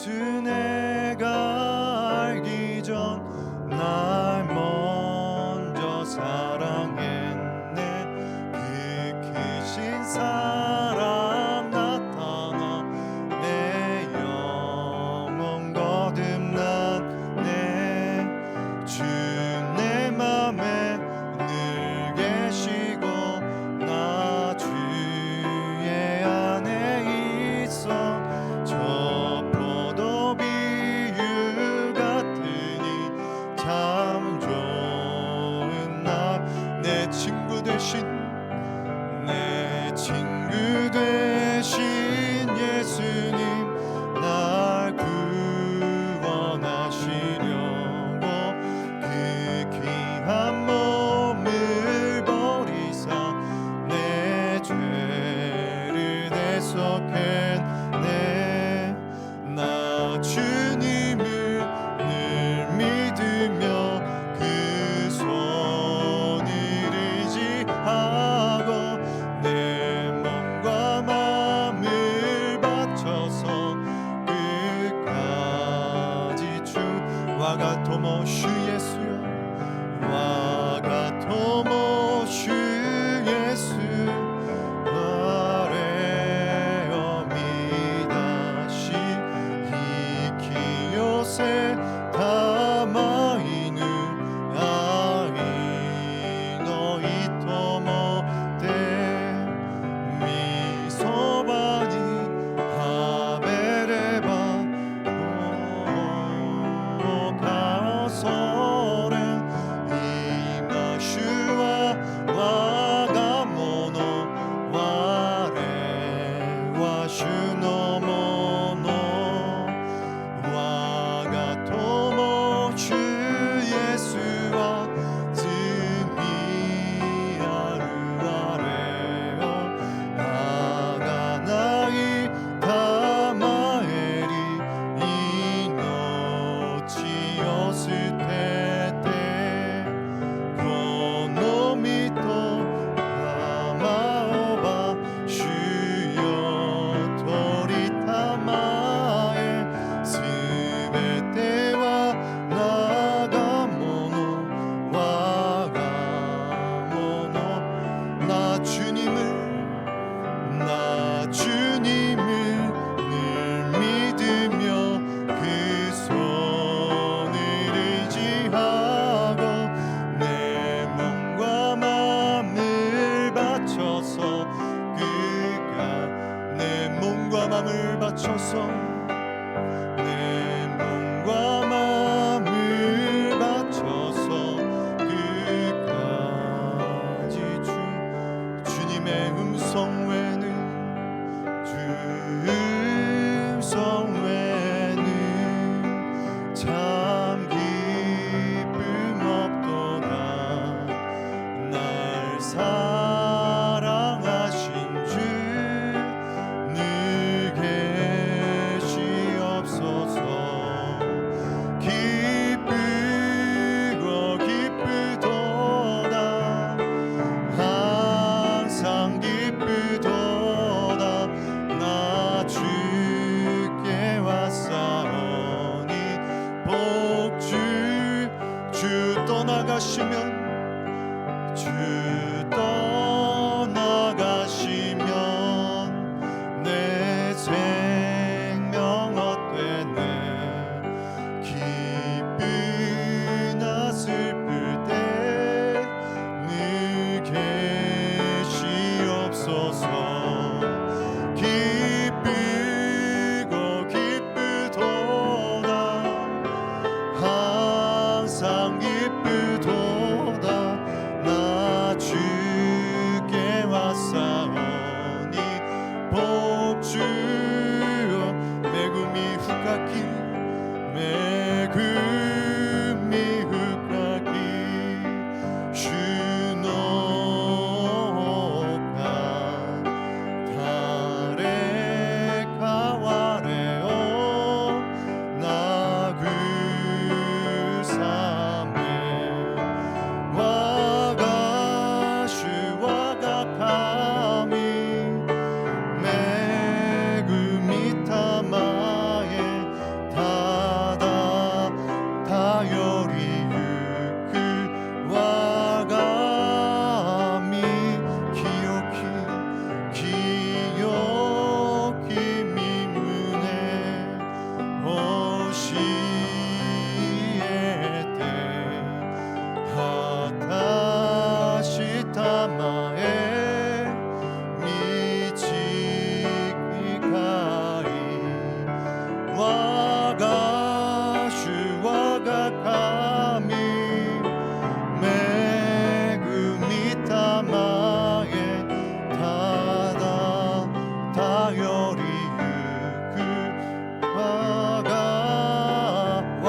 예수 내가 알기 전 날 먼저 사랑했네. 그 크신 사랑 나타나 내 영혼 거듭났네. 주 내 맘에 늘 계시고 나 주의 안에 있어. 저 포도비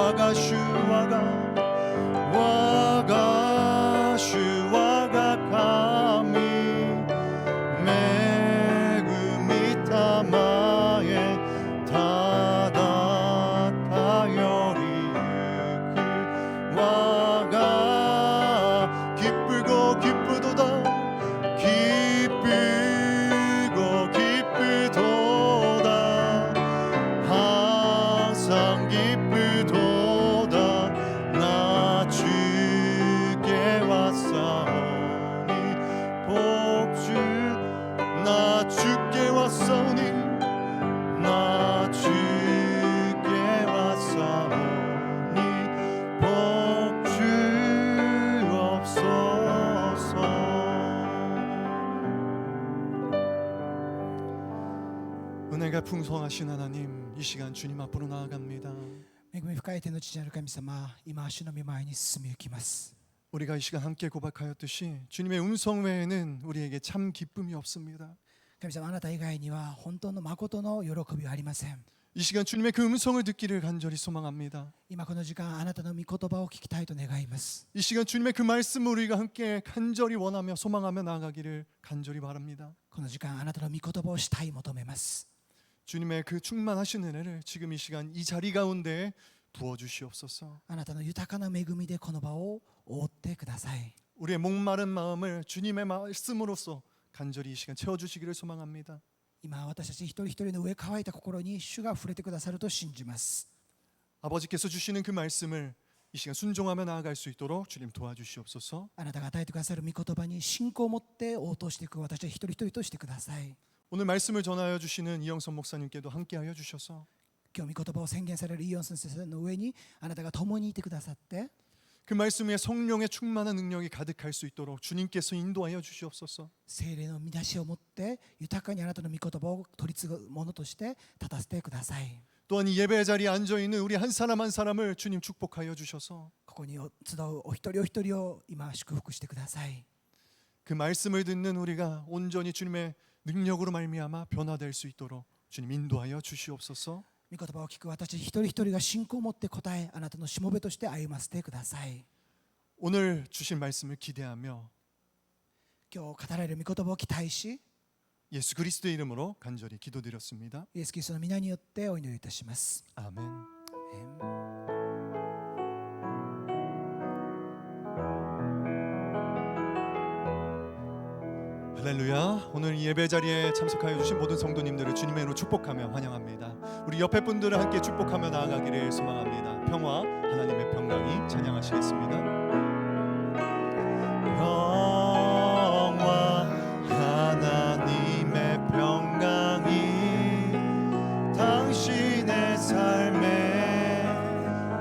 我が主我が神恵みたまえただ頼りゆく我が기쁘고 기쁘도다 기쁘고 기쁘도다 항상 기쁘도다 나 주께 왔사오니 복주 나 주께 왔사오니 나 주께 왔사오니 복주 없소서. 은혜가 풍성하신 하나님, 이 시간 주님 앞으로 나아갑니다. 恵み深い手の父なる神様、今主の御前に進み行きます。 우리가 이 시간 함께 고백하였듯이 주님의 음성 외에는 우리에게 참 기쁨이 없습니다. 神様、あなた以外には本当の誠の喜びはありません。 이 시간 주님의 그 음성을 듣기를 간절히 소망합니다. 今この時間、あなたの御言葉を聞きたいと願います。 이 시간 주님의 그 말씀을 우리가 함께 간절히 원하며 소망하며 나아가기를 간절히 바랍니다. この時間、あなたの御言葉をしたい求めます。 주님의 그 충만하신 은혜를 지금 이 시간 이 자리 가운데 부어 주시옵소서. あなたの豊かな恵みでこの場を覆ってください。 우리의 목마른 마음을 주님의 말씀으로써 간절히 이 시간 채워 주시기를 소망합니다. 今私たち一人一人の上乾いた心に主が触れてくださると信じます。 아버지께서 주시는 그 말씀을 이 시간 순종하며 나아갈 수 있도록 주님 도와주시옵소서. あなたが与えてくださる御言葉に信仰を持って応答していく私たち一人一人としてください。 오늘 말씀을 전하여 주시는 이영선 목사님께도 함께하여 주셔서 今日御言葉を宣言されるイオン先生の上にあなたが共にいてくださって、 그 말씀에 성령의 충만한 능력이 가득할 수 있도록 주님께서 인도하여 주시옵소서. 聖霊の御出しを持って豊かにあなたの御言葉を取り継ぐものとして立たせてください。 또한 이 예배 자리에 앉아 있는 우리 한 사람 한 사람을 주님 축복하여 주셔서 ここに集うお一人お一人を今祝福してください。 그 말씀을 듣는 우리가 온전히 주님의 능력으로 말미암아 변화될 수 있도록 주님 인도하여 주시옵소서. 御言葉を聞く私一人一人が信仰を持って答え、あなたのしもべとして歩ませてください。 오늘 주신 말씀을 기대하며 今日語られる御言葉を期待し、 예수 그리스도의 이름으로 간절히 기도드렸습니다. イエス・キリストの皆によってお祈りいたします。 아멘. アーメン。 할렐루야. 오늘 이 예배 자리에 참석하여 주신 모든 성도님들을 주님의 이름으로 축복하며 환영합니다. 우리 옆에 분들을 함께 축복하며 나아가기를 소망합니다. 평화, 하나님의 평강이 찬양하시겠습니다. 평화, 하나님의 평강이 당신의 삶에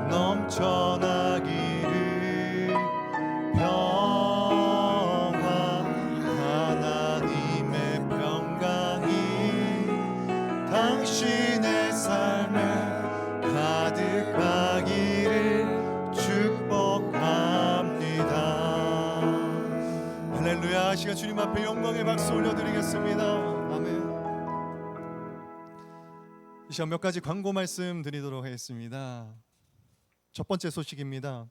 넘쳐나기를. 당신의 삶에 가득하기를 축복합니다. 할렐루야. 시간 주님 앞에 영광의 박수 올려드리겠습니다. 아멘. 이 시간 몇 가지 광고 말씀 드리도록 하겠습니다. 첫 번째 소식입니다.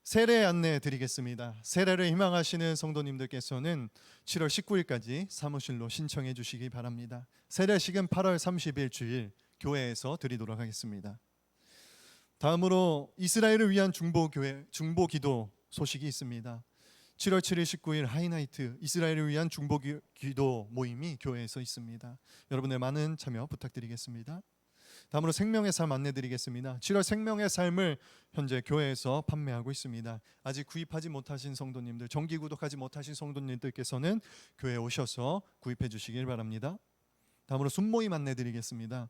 세례 안내 드리겠습니다. 세례를 희망하시는 성도님들께서는 7월 19일까지 사무실로 신청해 주시기 바랍니다. 세례식은 8월 30일 주일 교회에서 드리도록 하겠습니다. 다음으로 이스라엘을 위한 중보기도 소식이 있습니다. 7월 7일 19일 하이나이트 이스라엘을 위한 중보기도 모임이 교회에서 있습니다. 여러분의 많은 참여 부탁드리겠습니다. 다음으로 생명의 삶 안내드리겠습니다. 7월 생명의 삶을 현재 교회에서 판매하고 있습니다. 아직 구입하지 못하신 성도님들, 정기 구독하지 못하신 성도님들께서는 교회에 오셔서 구입해 주시길 바랍니다. 다음으로 순모임 안내드리겠습니다.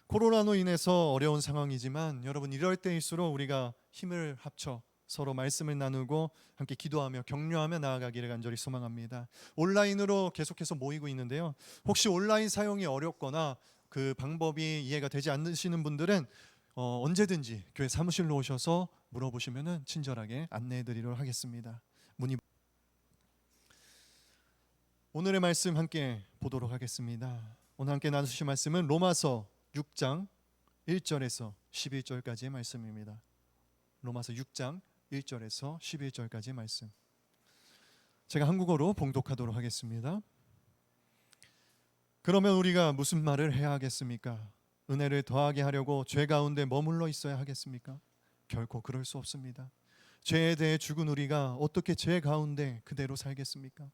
코로나로 인해서 어려운 상황이지만 여러분 이럴 때일수록 우리가 힘을 합쳐 서로 말씀을 나누고 함께 기도하며 격려하며 나아가기를 간절히 소망합니다. 온라인으로 계속해서 모이고 있는데요. 혹시 온라인 사용이 어렵거나 그 방법이 이해가 되지 않으시는 분들은 언제든지 교회 사무실로 오셔서 물어보시면 친절하게 안내해드리도록 하겠습니다. 오늘의 말씀 함께 보도록 하겠습니다. 오늘 함께 나누실 말씀은 로마서 6장 1절에서 11절까지의 말씀입니다. 로마서 6장 1절에서 11절까지의 말씀. 제가 한국어로 봉독하도록 하겠습니다. 그러면 우리가 무슨 말을 해야 하겠습니까? 은혜를 더하게 하려고 죄 가운데 머물러 있어야 하겠습니까? 결코 그럴 수 없습니다. 죄에 대해 죽은 우리가 어떻게 죄 가운데 그대로 살겠습니까?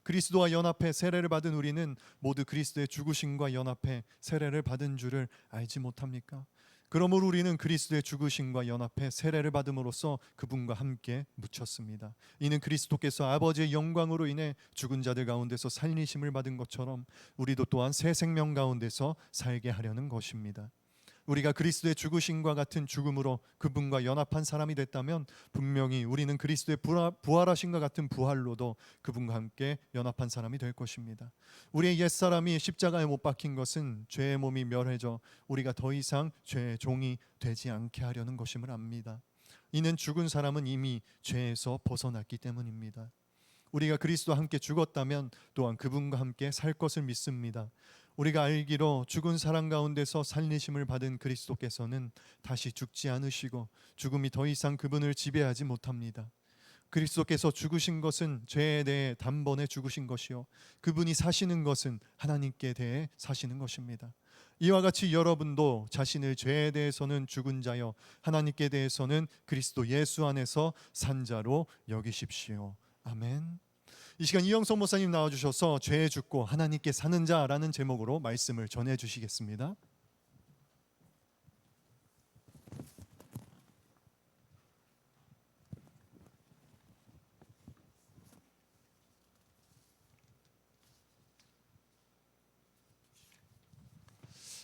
그리스도와 연합해 세례를 받은 우리는 모두 그리스도의 죽으심과 연합해 세례를 받은 줄을 알지 못합니까? 그러므로 우리는 그리스도의 죽으심과 연합해 세례를 받음으로써 그분과 함께 묻혔습니다. 이는 그리스도께서 아버지의 영광으로 인해 죽은 자들 가운데서 살리심을 받은 것처럼 우리도 또한 새 생명 가운데서 살게 하려는 것입니다. 우리가 그리스도의 죽으심과 같은 죽음으로 그분과 연합한 사람이 됐다면 분명히 우리는 그리스도의 부활하심과 같은 부활로도 그분과 함께 연합한 사람이 될 것입니다. 우리의 옛사람이 십자가에 못 박힌 것은 죄의 몸이 멸해져 우리가 더 이상 죄의 종이 되지 않게 하려는 것임을 압니다. 이는 죽은 사람은 이미 죄에서 벗어났기 때문입니다. 우리가 그리스도와 함께 죽었다면 또한 그분과 함께 살 것을 믿습니다. 우리가 알기로 죽은 사람 가운데서 살리심을 받은 그리스도께서는 다시 죽지 않으시고 죽음이 더 이상 그분을 지배하지 못합니다. 그리스도께서 죽으신 것은 죄에 대해 단번에 죽으신 것이요 그분이 사시는 것은 하나님께 대해 사시는 것입니다. 이와 같이 여러분도 자신을 죄에 대해서는 죽은 자여 하나님께 대해서는 그리스도 예수 안에서 산 자로 여기십시오. 아멘. 이 시간 이영성 목사님 나와주셔서 죄에 죽고 하나님께 사는 자라는 제목으로 말씀을 전해주시겠습니다.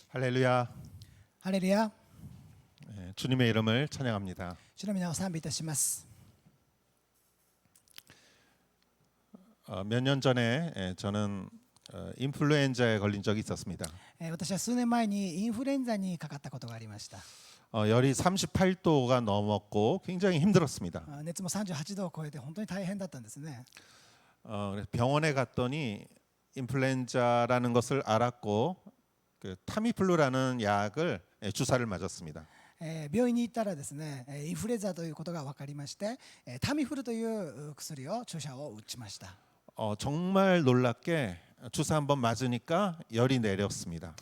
할렐루야. ハレルヤ、 주님의 이름을 찬양합니다. 主の皆を賛美いたします。 몇 년 전에 저는 인플루엔자에 걸린 적이 있었습니다. 私は数年前にインフルエンザにかかったことがありました。 열이 38도가 넘었고 굉장히 힘들었습니다. 熱も38度を超えて本当に大変だったんですね。 그래서 병원에 갔더니 인플루엔자라는 것을 알았고 그 타미플루라는 약을 주사를 맞았습니다. 病院に行ったらですね、インフルエンザということが分かりまして、タミフルという薬を注射を打ちました。 정말 놀랍게 주사 한번 맞으니까 열이 내렸습니다.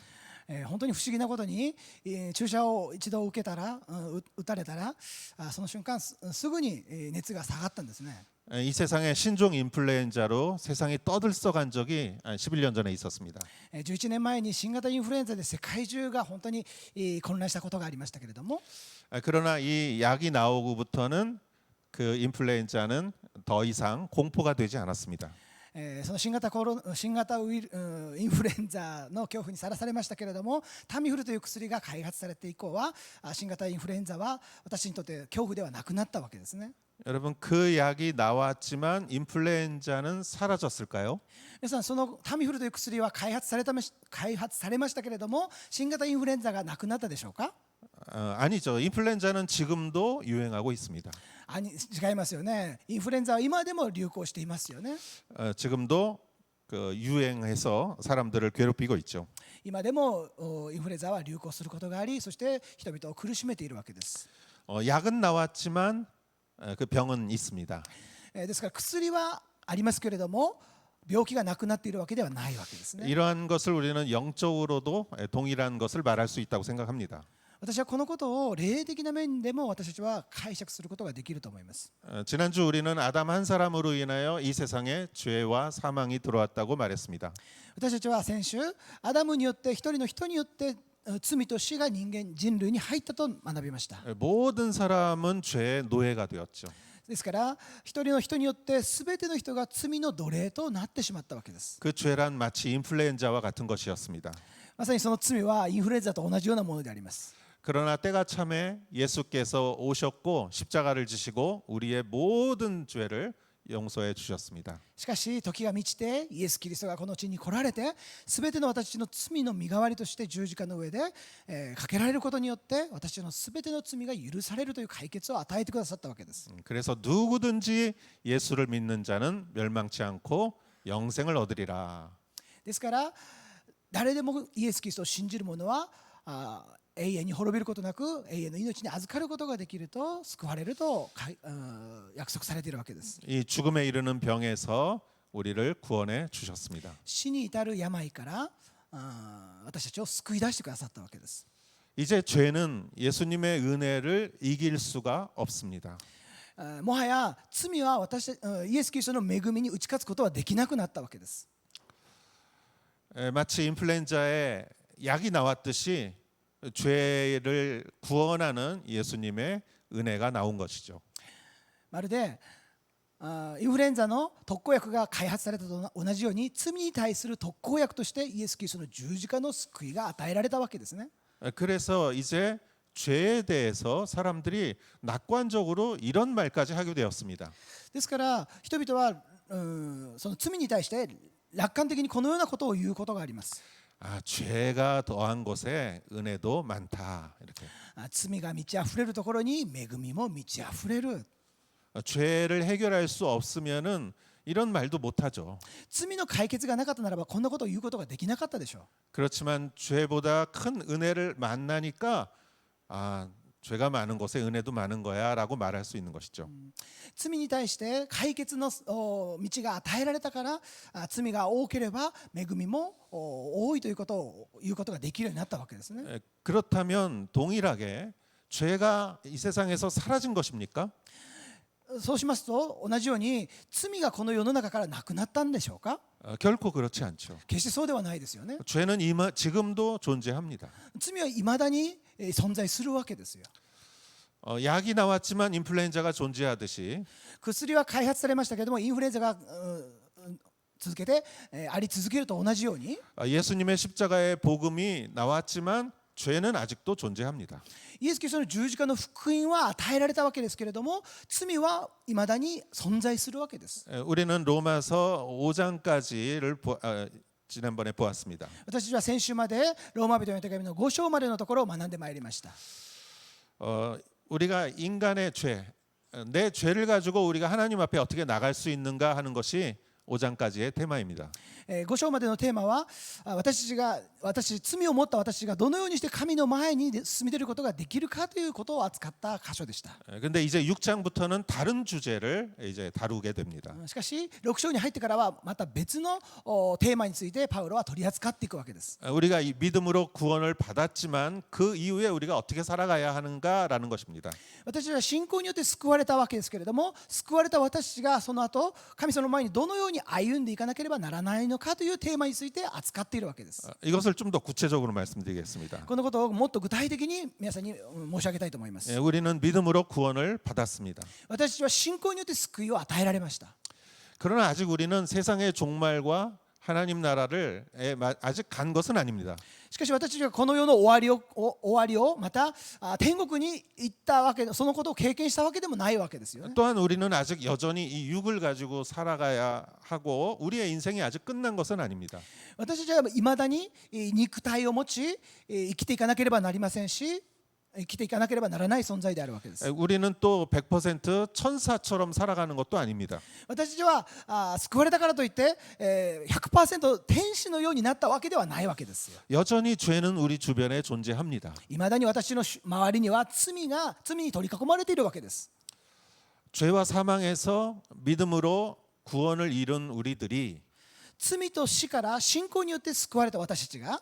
本当に不思議なことに、注射を一度受けたら、打たれたら、その瞬間すぐに熱が下がったんですね。 이 세상에 신종 인플루엔자로 세상이 떠들썩한 적이 11년 전에 있었습니다. 11年前に新型インフルエンザで世界中が本当に混乱したことがありましたけれども、 그러나 이 약이 나오고부터는 그 인플루엔자는 더 이상 공포가 되지 않았습니다. その新型インフルエンザの恐怖にさらされましたけれども、タミフルという薬が開発されて以降は新型インフルエンザは私にとって恐怖ではなくなったわけですね。 여러분 그 약이 나왔지만 인플루엔자는 사라졌을까요? 皆さん、そのタミフルという薬は開発されましたけれども、新型インフルエンザがなくなったでしょうか？ 아니죠. 인플루엔자는 지금도 유행하고 있습니다. 違いますよね。インフルエンザは今でも流行していますよね。 지금도 그 유행해서 사람들을 괴롭히고 있죠. 今でもインフルエンザは流行することがあり、そして人々を苦しめているわけです。 약은 나왔지만 그 병은 있습니다. ですから薬はありますけれども、病気がなくなっているわけではないわけですね。 이러한 것을 우리는 영적으로도 동일한 것을 말할 수 있다고 생각합니다. 私はこのことを霊的な面でも私たちは解釈することができると思います。 지난주 우리는 아담 한 사람으로 인하여 이 세상에 죄와 사망이 들어왔다고 말했습니다. 私たちは先週、アダムによって一人の人によって罪と死が人類に入ったと学びました。 모든 사람은 죄의 노예가 되었죠. ですから一人の人によって全ての人が罪の奴隷となってしまったわけです。 그 죄란 마치 인플루엔자와 같은 것이었습니다. まさにその罪はインフルエンザと同じようなものであります。 그러나 때가 참에 예수께서 오셨고 십자가를 지시고 우리의 모든 죄를 용서해 주셨습니다. しかし時が満ちてイエス・キリストがこの地に来られて、全ての私たちの罪の身代わりとして十字架の上で、かけられることによって私たちの全ての罪が許されるという解決を与えてくださったわけです。 그래서 누구든지 예수를 믿는 자는 멸망치 않고 영생을 얻으리라. ですから誰でもイエス・キリストを信じる者は永遠に滅びることなく永遠の命に預かることができると救われると約束されているわけです。 이 죽음에 이르는 병에서 우리를 구원해 주셨습니다. 死に至る病から私たちを救い出してくださったわけです。 이제 죄는 예수님의 은혜를 이길 수가 없습니다. もはや罪はイエス・キリストの恵みに打ち勝つことはできなくなったわけです。 마치 인플루엔자에 약이 나왔듯이 죄를 구원하는 예수님의 은혜가 나온 것이죠. まるでインフルエンザの特効薬が開発されたと同じように罪に対する特効薬としてイエス・キリストの十字架の救いが与えられたわけですね。 그래서 이제 죄에 대해서 사람들이 낙관적으로 이런 말까지 하게 되었습니다. ですから人々はその罪に対して楽観的にこのようなことを言うことがあります。 아, 죄가 더한 곳에 은혜도 많다. 이렇게. 罪が満ち溢れるところに恵みも満ち溢れる。 죄를 해결할 수 없으면은 이런 말도 못 하죠. 罪の解決がなかったならばこんなことを言うことができなかったでしょう。 그렇지만 죄보다 큰 은혜를 만나니까 아, 죄가 많은 곳에 은혜도 많은 거야라고 말할 수 있는 것이죠. 罪に対して解決の道が与えられたから罪が多ければ恵みも多いということを言うことができるようになったわけですね。 그렇다면 동일하게 죄가 이 세상에서 사라진 것입니까? そうしますと同じように罪がこの世の中からなくなったんでしょうか。 결코 그렇지 않죠. 決してそうではないですよね。 죄는 지금도 존재합니다. 罪はいまだに存在するわけですよ。 약이 나왔지만 인플루엔자가 존재하듯이 薬は開発されましたけれどもインフルエンザが続けてあり続けると同じように 예수님의 십자가의 복음이 나왔지만 죄는 아직도 존재합니다. イエス・キリストの十字架の福音は与えられたわけですけれども罪はいまだに存在するわけです。 우리는 로마서 5장까지를 지난번에 보았습니다. 私たちは先週までローマ人への手紙の5章までのところを学んでまいりました。 우리가 인간의 죄, 내 죄를 가지고 우리가 하나님 앞에 어떻게 나갈 수 있는가 하는 것이 5장까지의 테마입니다. 5章までのテーマは罪を持った私がどのようにして神の前に進み出ることができるかということを扱った箇所でした。 근데 이제 6장부터는 다른 주제를 이제 다루게 됩니다. しかし6章に入ってからはまた別のテーマについてパウロは取り扱っていくわけです。 우리가 이 믿음으로 구원을 받았지만 그 이후에 우리가 어떻게 살아가야 하는가라는 것입니다. 私たちは信仰によって救われたわけですけれども救われた私たちがその後神様の前にどのように歩んでいかなければならないのかというテーマについて扱っているわけです。 이것을 좀 더 구체적으로 말씀드리겠습니다. このことをもっと具体的に皆さんに申し上げたいと思います。 우리는 믿음으로 구원을 받았습니다. 私たちは信仰によって救いを与えられました。 그러나 아직 우리는 세상의 종말과 하나님 나라를 아직 간 것은 아닙니다. しかし私たちがこの世の終わりをまた天国に行ったわけでそのことを経験したわけでもないわけですよね。 또한 우리는 아직 여전히 이 육을 가지고 살아가야 하고 우리의 인생이 아직 끝난 것은 아닙니다. 私たちはいまだに肉体を持ち生きていかなければなりませんし生きていかなければならない存在であるわけです。 우리는 또 100% 천사처럼 살아가는 것도 아닙니다. 私たちは救われたからといって 100% 天使のようになったわけではないわけですよ。 여전히 죄는 우리 주변에 존재합니다. いまだに私の周りには罪に取り囲まれているわけです。 죄와 사망에서 믿음으로 구원을 이룬 우리들이 罪と死から信仰によって救われた私たちが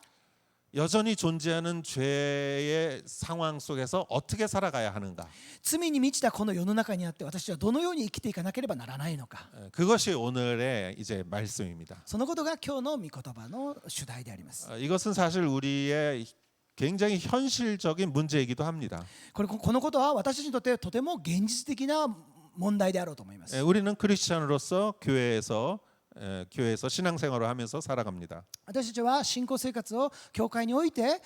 여전히 존재하는 죄의 상황 속에서 어떻게 살아가야 하는가? 罪に満ちたこの世の中にあって私はどのように生きていかなければならないのか 그것이 오늘의 이제 말씀입니다. そのことが今日の御言葉の主題であります。 이것은 사실 우리의 굉장히 현실적인 문제이기도 합니다. このことは私たちにとってとても現実的な問題であろうと思います。 우리는 크리스천으로서 교회에서 신앙생활을 하면서 살아갑니다. 私たちは信仰生活を教会において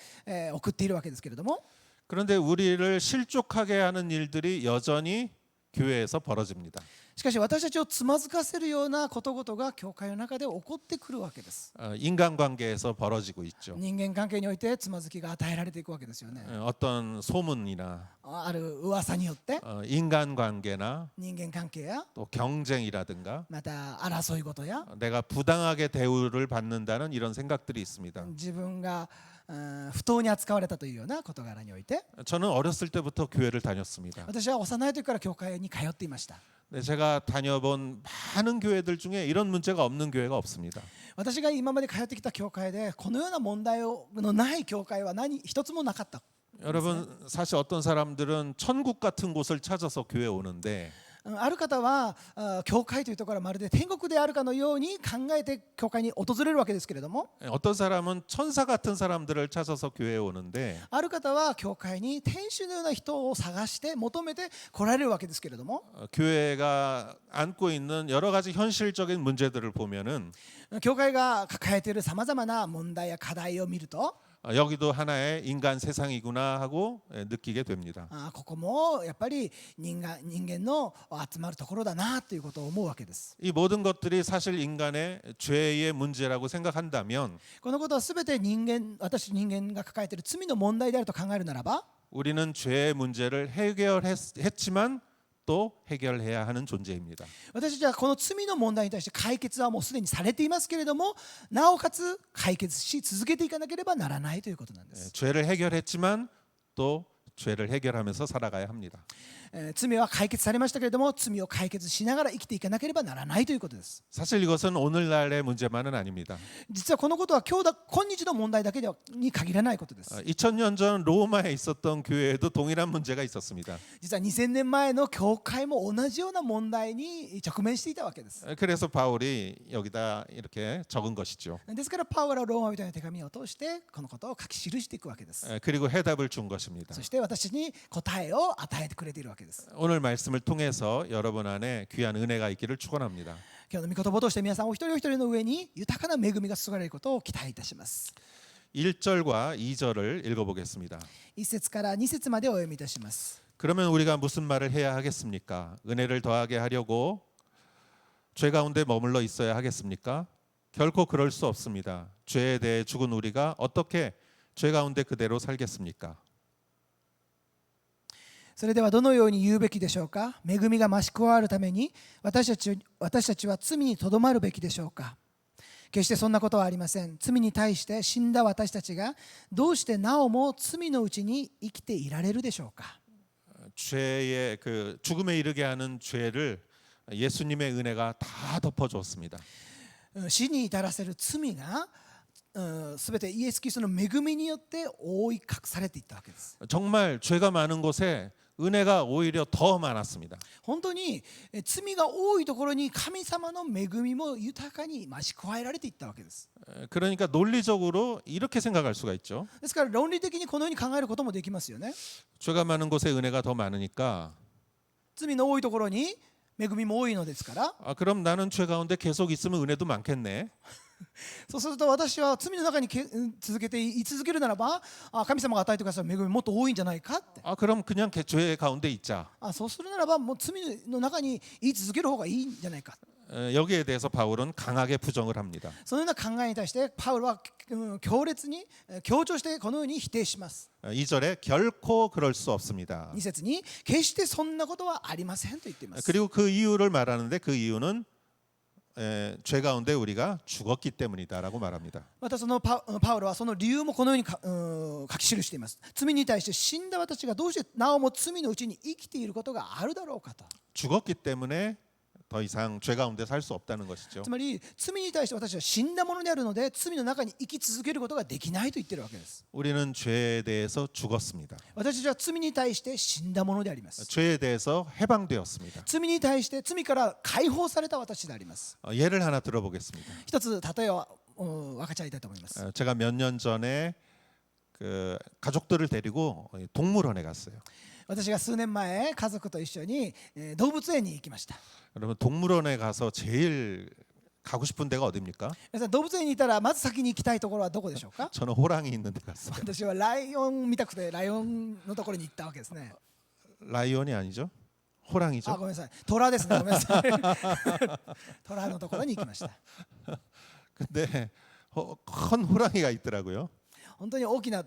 送っているわけですけれども 그런데 우리를 실족하게 하는 일들이 여전히 교회에서 벌어집니다. しかし私たちをつまずかせるようなことごとが教会の中で起こってくるわけです。 인간관계에서 벌어지고 있죠. 人間関係においてつまずきが与えられていくわけですよね。 어떤 소문이나 ある噂によって 인간관계나 人間関係や 또 경쟁이라든가 また争い事や 내가 부당하게 대우를 받는다는 이런 생각들이 있습니다. 自分が不当に扱われたというような事柄において 저는 어렸을 때부터 교회를 다녔습니다. 私は幼い時から教会に通っていました。 네, 제가 다녀본 많은 교회들 중에 이런 문제가 없는 교회가 없습니다. 私が今まで通ってきた教会でこのような問題のない教会は一つもなかった。 여러분 사실 어떤 사람들은 천국 같은 곳을 찾아서 교회 오는데 ある方は教会というところはまるで天国であるかのように考えて教会に訪れるわけですけれども、 어떤 사람은 천사 같은 사람들을 찾아서 교회에 오는데 ある方は教会に天使のような人を探して求めて来られるわけですけれども、 교회가 안고 있는 여러 가지 현실적인 문제들을 보면은 教会が抱えているさまざまな問題や課題を見ると、 여기도 하나의 인간 세상이구나 하고 느끼게 됩니다. ここもやっぱり人間の集まるところだなということを思うわけです。 이 모든 것들이 사실 인간의 죄의 문제라고 생각한다면 このことはすべて私人間が抱えている罪の問題であると考えるならば、 우리는 죄의 문제를 해결했지만 또 해결해야 하는 존재입니다. 私たちはこの罪の問題に対して解決はもうすでにされていますけれども、なおかつ解決し続けていかなければならないということなんです。 죄를 해결했지만 또 죄를 해결하면서 살아가야 합니다. 罪は解決されましたけれども、罪を解決しながら生きていかなければならないということです。 사실 이것은 오늘날의 문제만은 아닙니다. 実はこのことは今日の問題だけに限らないことです。 2000년 전 로마에 있었던 교회에도 동일한 문제가 있었습니다. 実は2000年前の教会も同じような問題に直面していたわけです。 그래서 바울이 여기다 이렇게 적은 것이죠. ですからパウロはローマ人への手紙を通してこのことを書き記していくわけです。 그리고 해답을 준 것입니다. そして私に答えを与えてくれているわけです。 오늘 말씀을 통해서 여러분 안에 귀한 은혜가 있기를 축원합니다. 今日の御言葉として皆さんお一人お一人の上に豊かな恵みが注がれることを期待いたします。 1절과 2절을 읽어보겠습니다. 1節から2節までお読みいたします。 그러면 우리가 무슨 말을 해야 하겠습니까? 은혜를 더하게 하려고 죄 가운데 머물러 있어야 하겠습니까? 결코 그럴 수 없습니다. 죄에 대해 죽은 우리가 어떻게 죄 가운데 그대로 살겠습니까? それではどのように言うべきでしょうか。恵みが増し加わるために私たちは罪にとどまるべきでしょうか。決してそんなことはありません。罪に対して死んだ私たちがどうしてなおも罪のうちに生きていられるでしょうか。 죄의 그 죽음에 이르게 하는 죄를 예수님의 은혜가 다 덮어주었습니다. 死に至らせる罪がすべてイエス・キリストの恵みによって覆い隠されていったわけです。 정말 죄가 많은 곳에 은혜가 오히려 더 많았습니다. 本当に罪が多いところに神様の恵みも豊かに増し加えられていったわけです。 그러니까 논리적으로 이렇게 생각할 수가 있죠. ですから論理的にこのように考えることもできますよね。 죄가 많은 곳에 은혜가 더 많으니까 罪の多いところに恵みも多いのですから、 그럼 나는 죄 가운데 계속 있으면 은혜도 많겠네. そうすると私は罪の中に続けて居続けるならば、神様が与えてくださる恵みもっと多いんじゃないかって。 그럼 그냥 죄 가운데 있자. そうするならばもう罪の中に居続ける方がいいんじゃないか。 여기에 대해서 바울은 강하게 부정을 합니다. そのような考えに対してパウロは強烈に強調してこのように否定します。 2절에 결코 그럴 수 없습니다. 2節に決してそんなことはありませんと言っています。 그리고 그 이유를 말하는데 그 이유는 죄 가운데 우리가 죽었기 때문이다라고 말합니다. またそのパウロはその理由もこのように書き記しています。罪に対して死んだ私がどうしてなおも罪のうちに生きていることがあるだろうかと。 죽었기 때문에 더 이상 죄 가운데 살 수 없다는 것이죠. つまり罪に対して私は死んだものであるので罪の中に生き続けることができないと言っているわけです。 우리는 죄에 대해서 죽었습니다. 私たちは罪に対して死んだものであります。 죄에 대해서 해방되었습니다. 罪に対して罪から解放された私であります。 예를 하나 들어보겠습니다. 一つ例えを分かち合いたいと思います。 제가 몇 년 전에 그 가족들을 데리고 동물원에 갔어요. 私が数年前家族と一緒に動物園に行きました。 여러분 동물원에 가서 제일 가고 싶은 데가 어디입니까? 皆さん動物園にいたらまず先に行きたいところはどこでしょうか。 저는 호랑이 있는 데 갔어요. 私はライオン見たくてライオンのところに行ったわけですね。 라이온이 아니죠? 호랑이죠. ごめんなさい。虎ですね。ごめんなさい。虎のところに行きました。 근데 큰 호랑이가 있더라고요. 本当に大きな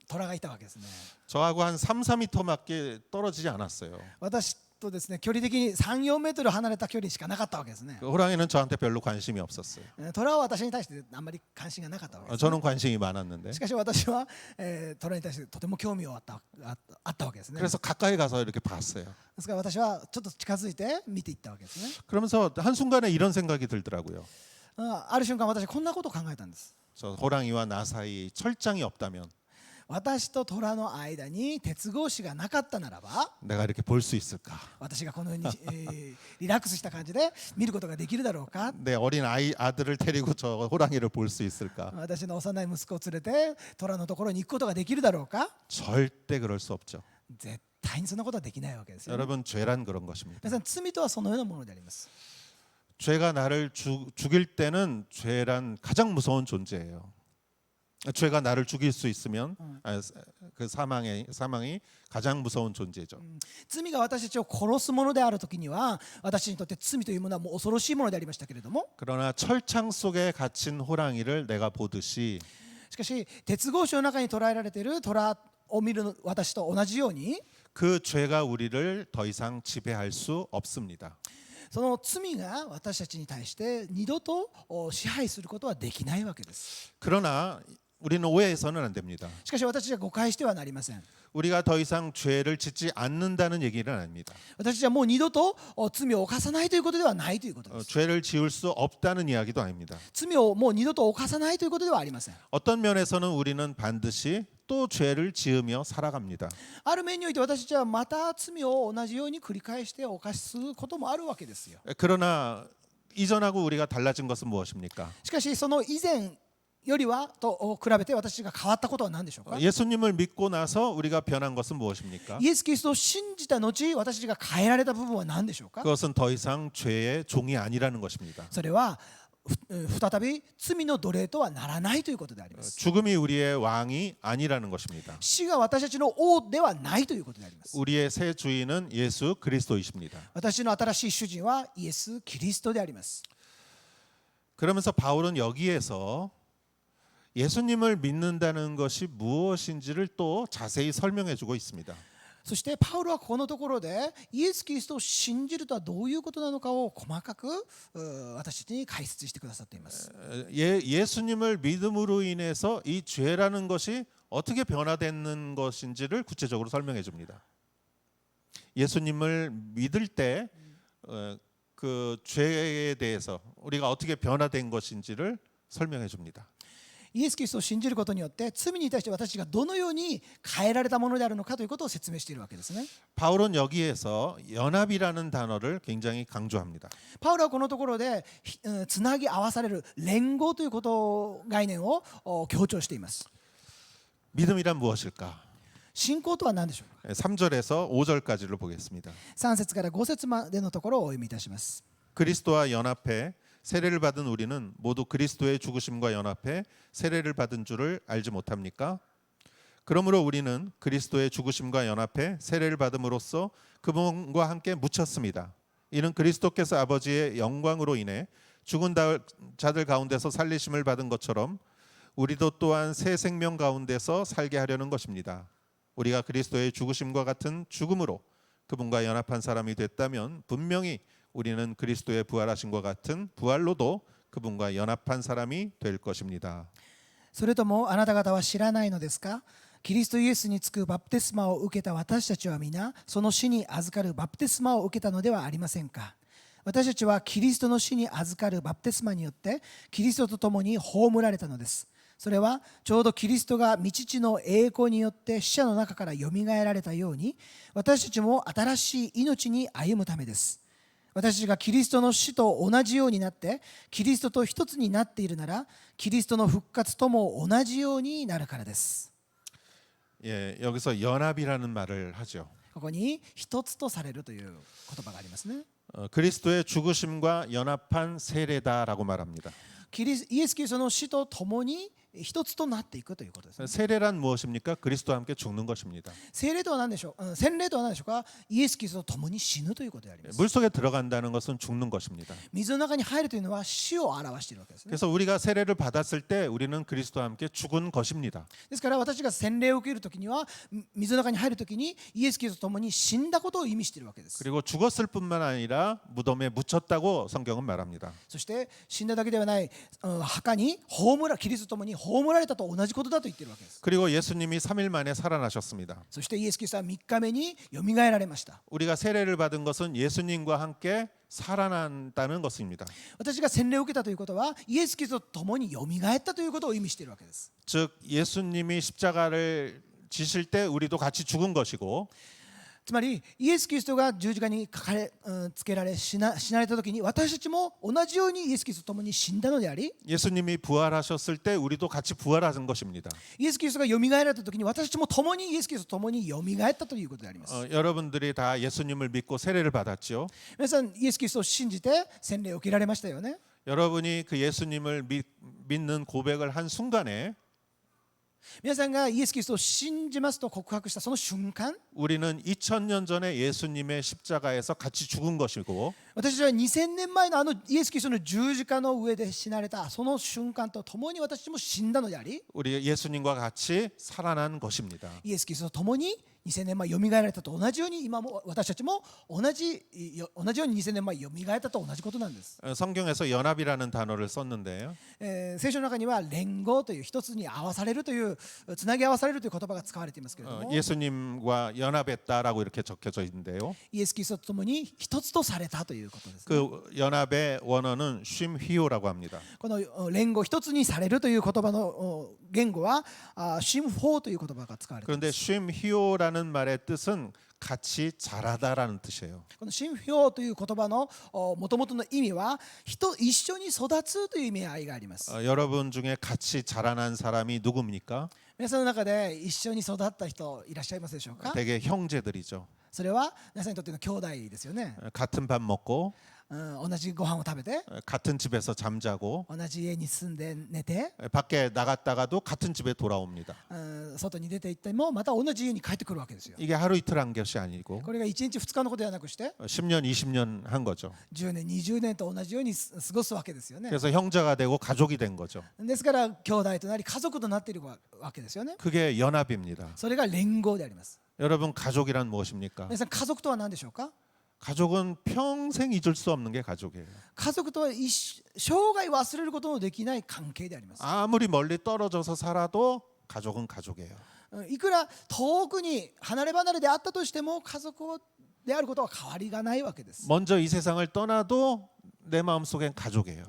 虎がいたわけですね。 저하고 한 3, 4m밖에 떨어지지 않았어요. 私とですね、距離的に3、4メートル離れた距離しかなかったわけですね。 그 호랑이는 저한테 별로 관심이 없었어요. 虎は私に対してあんまり関心がなかったわけです、ね。 저는 관심이 많았는데. しかし私は、虎に対してとても興味があったわけですね。 그래서 가까이 가서 이렇게 봤어요. ですから私はちょっと近づいて見ていったわけですね。 그러면서 한순간에 이런 생각이 들더라고요. ある瞬間私こんなことを考えたんです。 저 호랑이와 나 사이 철장이 없다면 私と虎の間に鉄格子がなかったならば、 내가 이렇게 볼 수 있을까? 私がこのように、リラックスした感じで見ることができるだろうか。 내 어린 아들을 데리고 저 호랑이를 볼 수 있을까? 私の幼い息子を連れて虎のところに行くことができるだろうか。 절대 그럴 수 없죠. 絶対にそんなことはできないわけですよ。 여러분, 죄란 그런 것입니다. 皆さん、罪とはそのようなものであります。 죄가 나를 죽일 때는 죄란 가장 무서운 존재예요. 죄가 나를 죽일 수 있으면 그 사망이 가장 무서운 존재죠. 罪が私たちを殺すものであるときには、私にとって罪というものはもう恐ろしいものでありましたけれども、 그러나 철창 속에 갇힌 호랑이를 내가 보듯이 しかし鉄格子の中に捕らえられている虎を見る私と同じように、 그 죄가 우리를 더 이상 지배할 수 없습니다. その罪が私たちに対して二度と支配することはできないわけです。 그러나 우리는 오해해서는 안 됩니다. しかし私たちは誤解してはなりません。 우리가 더 이상 죄를 짓지 않는다는 얘기는 아닙니다. 私たちはもう二度と罪を犯さないということではないということです。 죄를 지을 수 없다는 이야기도 아닙니다. 罪をもう二度と犯さないということではありません。 어떤 면에서는 우리는 반드시 또 죄를 지으며 살아갑니다. ある面において私たちはまた罪を同じように繰り返して犯すこともあるわけですよ。 그러나 이전하고 우리가 달라진 것은 무엇입니까? しかしその以前よりはと比べて私が変わったことは何でしょうか。 예수님을 믿고 나서 우리가 변한 것은 무엇입니까? イエス・キリストを信じた後、私たちが変えられた部分は何でしょうか。 그것은 더 이상 죄의 종이 아니라는 것입니다. それは再び罪の奴隷とはならないということであります。 죽음이 우리의 왕이 아니라는 것입니다. 死が私たちの王ではないということであります。 우리의 새 주인은 예수 그리스도이십니다. 私の新しい主人はイエス・キリストであります。 그러면서 바울은 여기에서 예수님을 믿는다는 것이 무엇인지를 또 자세히 설명해 주고 있습니다. そしてパウロはこのところでイエス・キリストを信じるとはどういうことなのかを細かく私たちに解説してくださっています。 예수님을 믿음으로 인해서 이 죄라는 것이 어떻게 변화되는 것인지를 구체적으로 설명해 줍니다. 예수님을 믿을 때 그 죄에 대해서 우리가 어떻게 변화된 것인지를 설명해 줍니다. イエス・キリストを信じることによって罪に対して私たちがどのように変えられたものであるのかということを説明しているわけですね。 바울은 여기에서 연합이라는 단어를 굉장히 강조합니다. パウロはこのところでつなぎ合わされる連合ということ概念を強調しています。 믿음이란 무엇일까? 信仰とは何でしょうか。 3절에서 5절까지를 보겠습니다. 3節から5節までのところをお読みいたします。 그리스도와 연합해 세례를 받은 우리는 모두 그리스도의 죽으심과 연합해 세례를 받은 줄을 알지 못합니까? 그러므로 우리는 그리스도의 죽으심과 연합해 세례를 받음으로써 그분과 함께 묻혔습니다. 이는 그리스도께서 아버지의 영광으로 인해 죽은 자들 가운데서 살리심을 받은 것처럼 우리도 또한 새 생명 가운데서 살게 하려는 것입니다. 우리가 그리스도의 죽으심과 같은 죽음으로 그분과 연합한 사람이 됐다면 분명히 우리는 그리스도의 부활하심과 같은 부활로도 그분과 연합한 사람이 될 것입니다. それともあなた方は知らないのですか。キリストイエスにつくバプテスマを受けた私たちは皆その死に預かるバプテスマを受けたのではありませんか。私たちはキリストの死に預かるバプテスマによってキリストと共に葬られたのです。それはちょうどキリストが御父の栄光によって死者の中からよみがえられたように私たちも新しい命に歩むためです。私たちがキリストの死と同じようになってキリストと一つになっているならキリストの復活とも同じようになるからです。 예, 여기서 연합이라는 말을 하죠. ここに一つとされるという言葉がありますね。 그리스도의 죽으심과 연합한 세례다라고 말합니다. イエス・キリストの死と共に一つとなっていくということですね。 세례란 무엇입니까? 그리스도와 함께 죽는 것입니다. 聖霊とは何でしょう、洗礼とは何でしょうか。イエス・キリストと共に死ぬということであります。 물 속에 들어간다는 것은 죽는 것입니다. 水の中に入るというのは死を表しているわけですね。 그래서 우리가 세례를 받았을 때 우리는 그리스도와 함께 죽은 것입니다. ですから私が洗礼を受けるときには水の中に入るときにイエス・キリストと共に死んだことを意味しているわけです。 그리고 죽었을 뿐만 아니라 무덤에 묻혔다고 성경은 말합니다. そして死んだだけではない、墓にキリストと共に葬られたと同じことだと言っているわけです。 그리고 예수님이 3일 만에 살아나셨습니다. そしてイエス・キリストは3日目によみがえられました。 우리가 세례를 받은 것은 예수님과 함께 살아난다는 것입니다. 私が洗礼を受けたということはイエス・キリストと共によみがえったということを意味しているわけです。 즉 예수님이 십자가를 지실 때 우리도 같이 죽은 것이고 つまりイエス・キリストが十字架につけられ死なれたときに私たちも同じようにイエス・キリストと共に死んだのであり、 예수님이 부활하셨을 때 우리도 같이 부활하는 것입니다. イエス・キリストがよみがえられたときに私たちも共にイエス・キリストと共によみがえったということであります。 여러분들이 다 예수님을 믿고 세례를 받았죠. 皆さんイエス・キリストを信じて洗礼を受けられましたよね。 여러분이 그 예수님을 믿는 고백을 한 순간에 皆さんがイエス・キリストを信じますと告白したその瞬間、 우리는 2000년 전에 예수님의 십자가에서 같이 죽은 것이고 私たちは2000年前のイエス・キリストの十字架の上で死なれたその瞬間と共に私たちも死んだのであり、 우리 예수님과 같이 살아난 것입니다. イエス・キリストと共に2000年前よみがえられたと同じように今も私たちも同じように2000年前よみがえったと同じことなんです。 성경에서 연합이라는 단어를 썼는데요. 聖書の中には連合という一つに合わされるというつなぎ合わされるという言葉が使われていますけれども、 예수님과 연합했다라고 이렇게 적혀져 있는데요. イエス・キリストと共に一つとされたということですね。 그 연합의 원어는 쉼휘오라고 합니다. この連合一つにされるという言葉の言語はシンフォーという言葉が使われていま 그런데 す。 쉼휘오라는 말의 뜻은 같이 자라다라는 뜻이에요. このシンフォーという言葉の元々の意味は一緒に育つという意味合いがあります。 여러분 중에 같이 자라난 사람이 누굽니까? 皆さんの中で一緒に育った人いらっしゃいますでしょうか。 대개 형제들이죠. それは皆さんにとっての兄弟ですよね。 같은 밥 먹고 同じご飯を食べて 같은 집에서 잠자고 同じ家に住んで寝て 밖에 나갔다가도 같은 집에 돌아옵니다. 外に出て行ってもまた同じ家に帰ってくるわけですよ。 이게 하루 이틀 한 것이 아니고 これが1日2日のことではなくして 10년, 20년 한 거죠. 10年20年と同じように過ごすわけですよね。 그래서 형제가 되고 가족이 된 거죠. ですから兄弟となり家族となっているわけですよね。 그게 연합입니다. それが連合であります。 여러분 가족이란 무엇입니까? 皆さん家族とは何でしょうか。 가족은 평생 잊을 수 없는 게 가족이에요. 家族とは生涯忘れることのできない関係であります。 아무리 멀리 떨어져서 살아도 가족은 가족이에요. いくら遠くに離れ離れであったとしても家族であることは変わりがないわけです。 먼저 이 세상을 떠나도 내 마음속엔 가족이에요.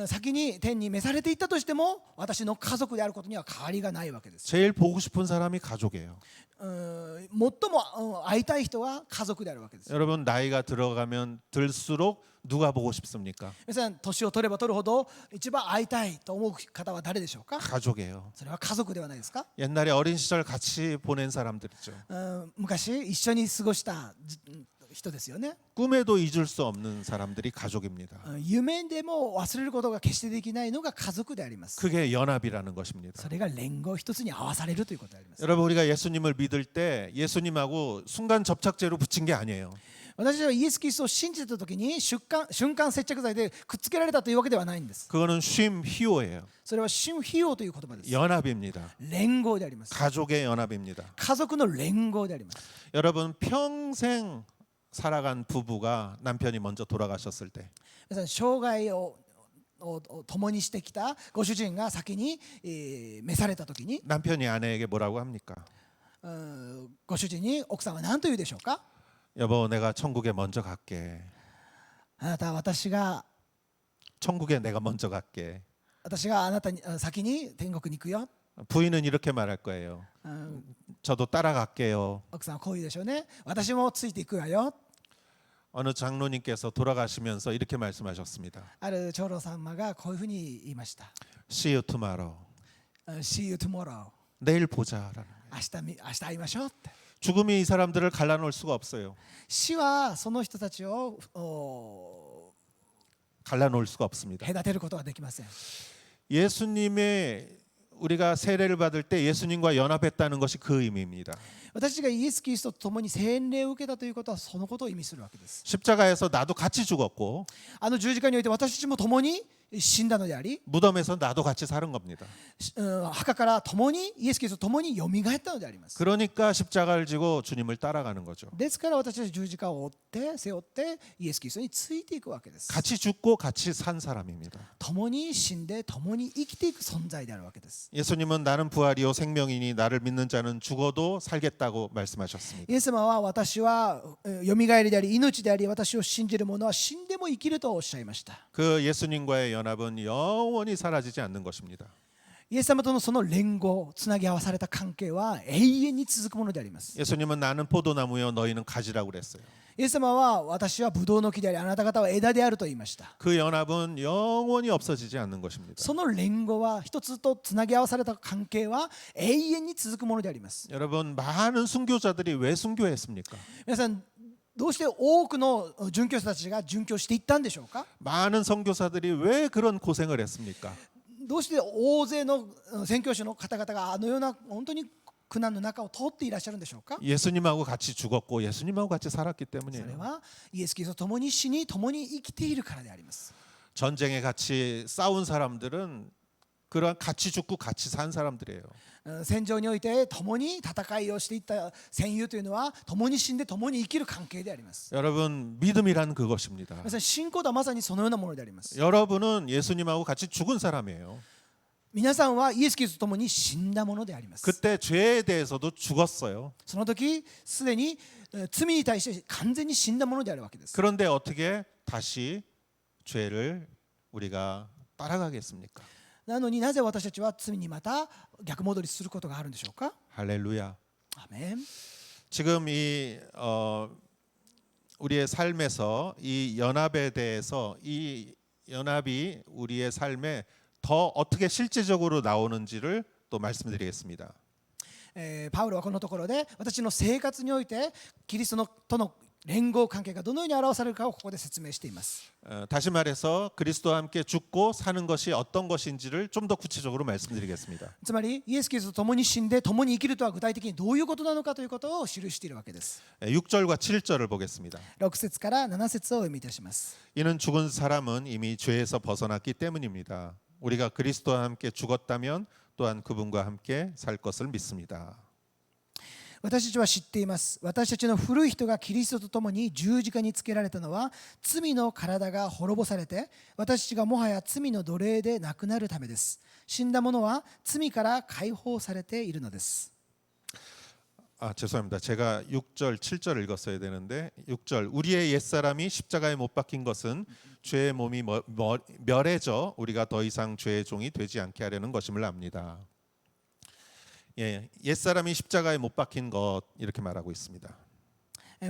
先に天に召されていったとしても私の家族であることには変わりがないわけです。 제일 보고 싶은 사람이 가족이에요. 最も会いたい人は家族であるわけです。 여러분 나이가 들어가면 들수록 누가 보고 싶습니까? 皆さん年を取れば取るほど一番会いたいと思う方は誰でしょうか。 가족이에요. それは家族ではないですか。 옛날에 어린 시절 같이 보낸 사람들이죠. 昔一緒に過ごした人ですよね。 꿈에도 잊을 수 없는 사람들이 가족입니다. 夢でも忘れることが決してできないのが家族であります。 그게 연합이라는 것입니다. それが連合一つに合わされるということであります。 여러분 우리가 예수님을 믿을 때 예수님하고 순간 접착제로 붙인 게 아니에요. 私たちはイエス・キリストを信じた時に瞬間接着剤でくっつけられたというわけではないんです。 그거는 쉼휘오예요. それはシンフィオという言葉です。 연합입니다. 連合であります。 가족의 연합입니다. 家族の連合であります。 여러분 평생 살아간 부부가 남편이 먼저 돌아가셨을 때 皆さん生涯を共にしてきたご主人が先に召された時に 남편이 아내에게 뭐라고 합니까? ご主人に奥さんは何と言うでしょうか。 여보 내가 천국에 먼저 갈게. あなた私が 천국에 내가 먼저 갈게. あなたに先に天国に行くよ。 부인은 이렇게 말할 거예요. 저도 따라갈게요. 奥さんはこう言うでしょうね。私もついていくわよ。 어느 장로님께서 돌아가시면서 이렇게 말씀하셨습니다. ある長老様がこういうふうに言いました。 See you tomorrow. See you tomorrow。 내일 보자라는. 明日会いましょうって。 죽음이 이 사람들을 갈라놓을 수가 없어요. 死はその人たちを 갈라놓을 수가 없습니다. 隔てることはできません。 예수님의 우리가 세례를 받을 때 예수님과 연합했다는 것이 그 의미입니다. 私たちがイエス・キリストと共に洗礼を受けたということはそのことを意味するわけです。 십자가에서 나도 같이 죽었고 あの十字架において私たちも共に死んだのであり、 무덤에서 나도 같이 사는 겁니다. 墓から共にイエス・キリストと共によみがえったのであります。 그러니까 십자가를 지고 주님을 따라가는 거죠. ですから私たち十字架を背負ってイエス・キリストについていくわけです。 같이 죽고 같이 산 사람입니다. 共に死んで共に生きていく存在であるわけです。 예수님은 나는 부활이요 생명이니 나를 믿는 자는 죽어도 살겠다고 말씀하셨습니다. イエス様は私はよみがえりであり命であり私を信じる者は死んでも生きるとおっしゃいました。 그 예수님과의 연합은 영원히 사라지지 않는 것입니다. イエス様とのその連合つなぎ合わされた関係は永遠に続くものであります。 예수님은 나는 포도나무요 너희는 가지라고 그랬어요. イエス様は私はブドウの木でありあなた方は枝であると言いました。 그 연합은 영원히 없어지지 않는 것입니다. その連合は一つとつなぎ合わされた関係は永遠に続くものであります。 여러분 많은 순교자들이 왜 순교했습니까? 皆さんどうして多くの殉教者たちが殉教していったんでしょうか。 많은 선교사들이 왜 그런 고생을 했습니까? どうして大勢の宣教師の方々があのような本当に苦難の中を通っていらっしゃるんでしょうか。 예수님하고 같이 죽었고 예수님하고 같이 살았기 それ 때문이에요. はイエス・キリストと共に死に共に生きているからであります。 전쟁에 같이 싸운 사람들은 그러한 같이 죽고 같이 산 사람들이에요. 戦場において共に戦いをしていった戦友というのは共に死んで共に生きる関係であります。 여러분 믿음이란 그것입니다. 皆さん信仰とはまさにそのようなものであります。 여러분은 예수님하고 같이 죽은 사람이에요. 皆さんはイエス・キリストと共に死んだものであります。 그때 죄에 대해서도 죽었어요. その時すでに罪に対して完全に死んだものであるわけです。 그런데 어떻게 다시 죄를 우리가 따라가겠습니까? なのになぜ私たちは罪にまた逆戻りすることがあるんでしょうか。 할렐루야. アーメン。 지금 우리의 삶에서 이 연합에 대해서 이 연합이 우리의 삶에 더 어떻게 실제적으로 나오는지를 또 말씀드리겠습니다. パウロはこのところで私の生活においてキリストとの連合関係がどのように表されるかをここで説明しています。 다시 말해서 그리스도와 함께 죽고 사는 것이 어떤 것인지를 좀 더 구체적으로 말씀드리겠습니다. つまりイエス・キリストと共に死んで共に生きるとは具体的にどういうことなのかということを記しているわけです。 6절과 7절을 보겠습니다. 6節から7節をお読みいたします。 이는 죽은 사람은 이미 죄에서 벗어났기 때문입니다. 우리가 그리스도와 함께 죽었다면 또한 그분과 함께 살 것을 믿습니다. 私たちは知っています。私たちの古い人がキリストと共に十字架につけられたのは罪の体が滅ぼされて私たちがもはや罪の奴隷でなくなるためです。死んだ者は罪から解放されているのです。 죄송합니다. 제가 6절, 7절 읽었어야 되는데 6절 우리의 옛사람이 십자가에 못 박힌 것은 죄의 몸이 멸해져 우리가 더 이상 죄의 종이 되지 않게 하려는 것임을 압니다. 예, 옛사람이 십자가에 못 박힌 것 이렇게 말하고 있습니다.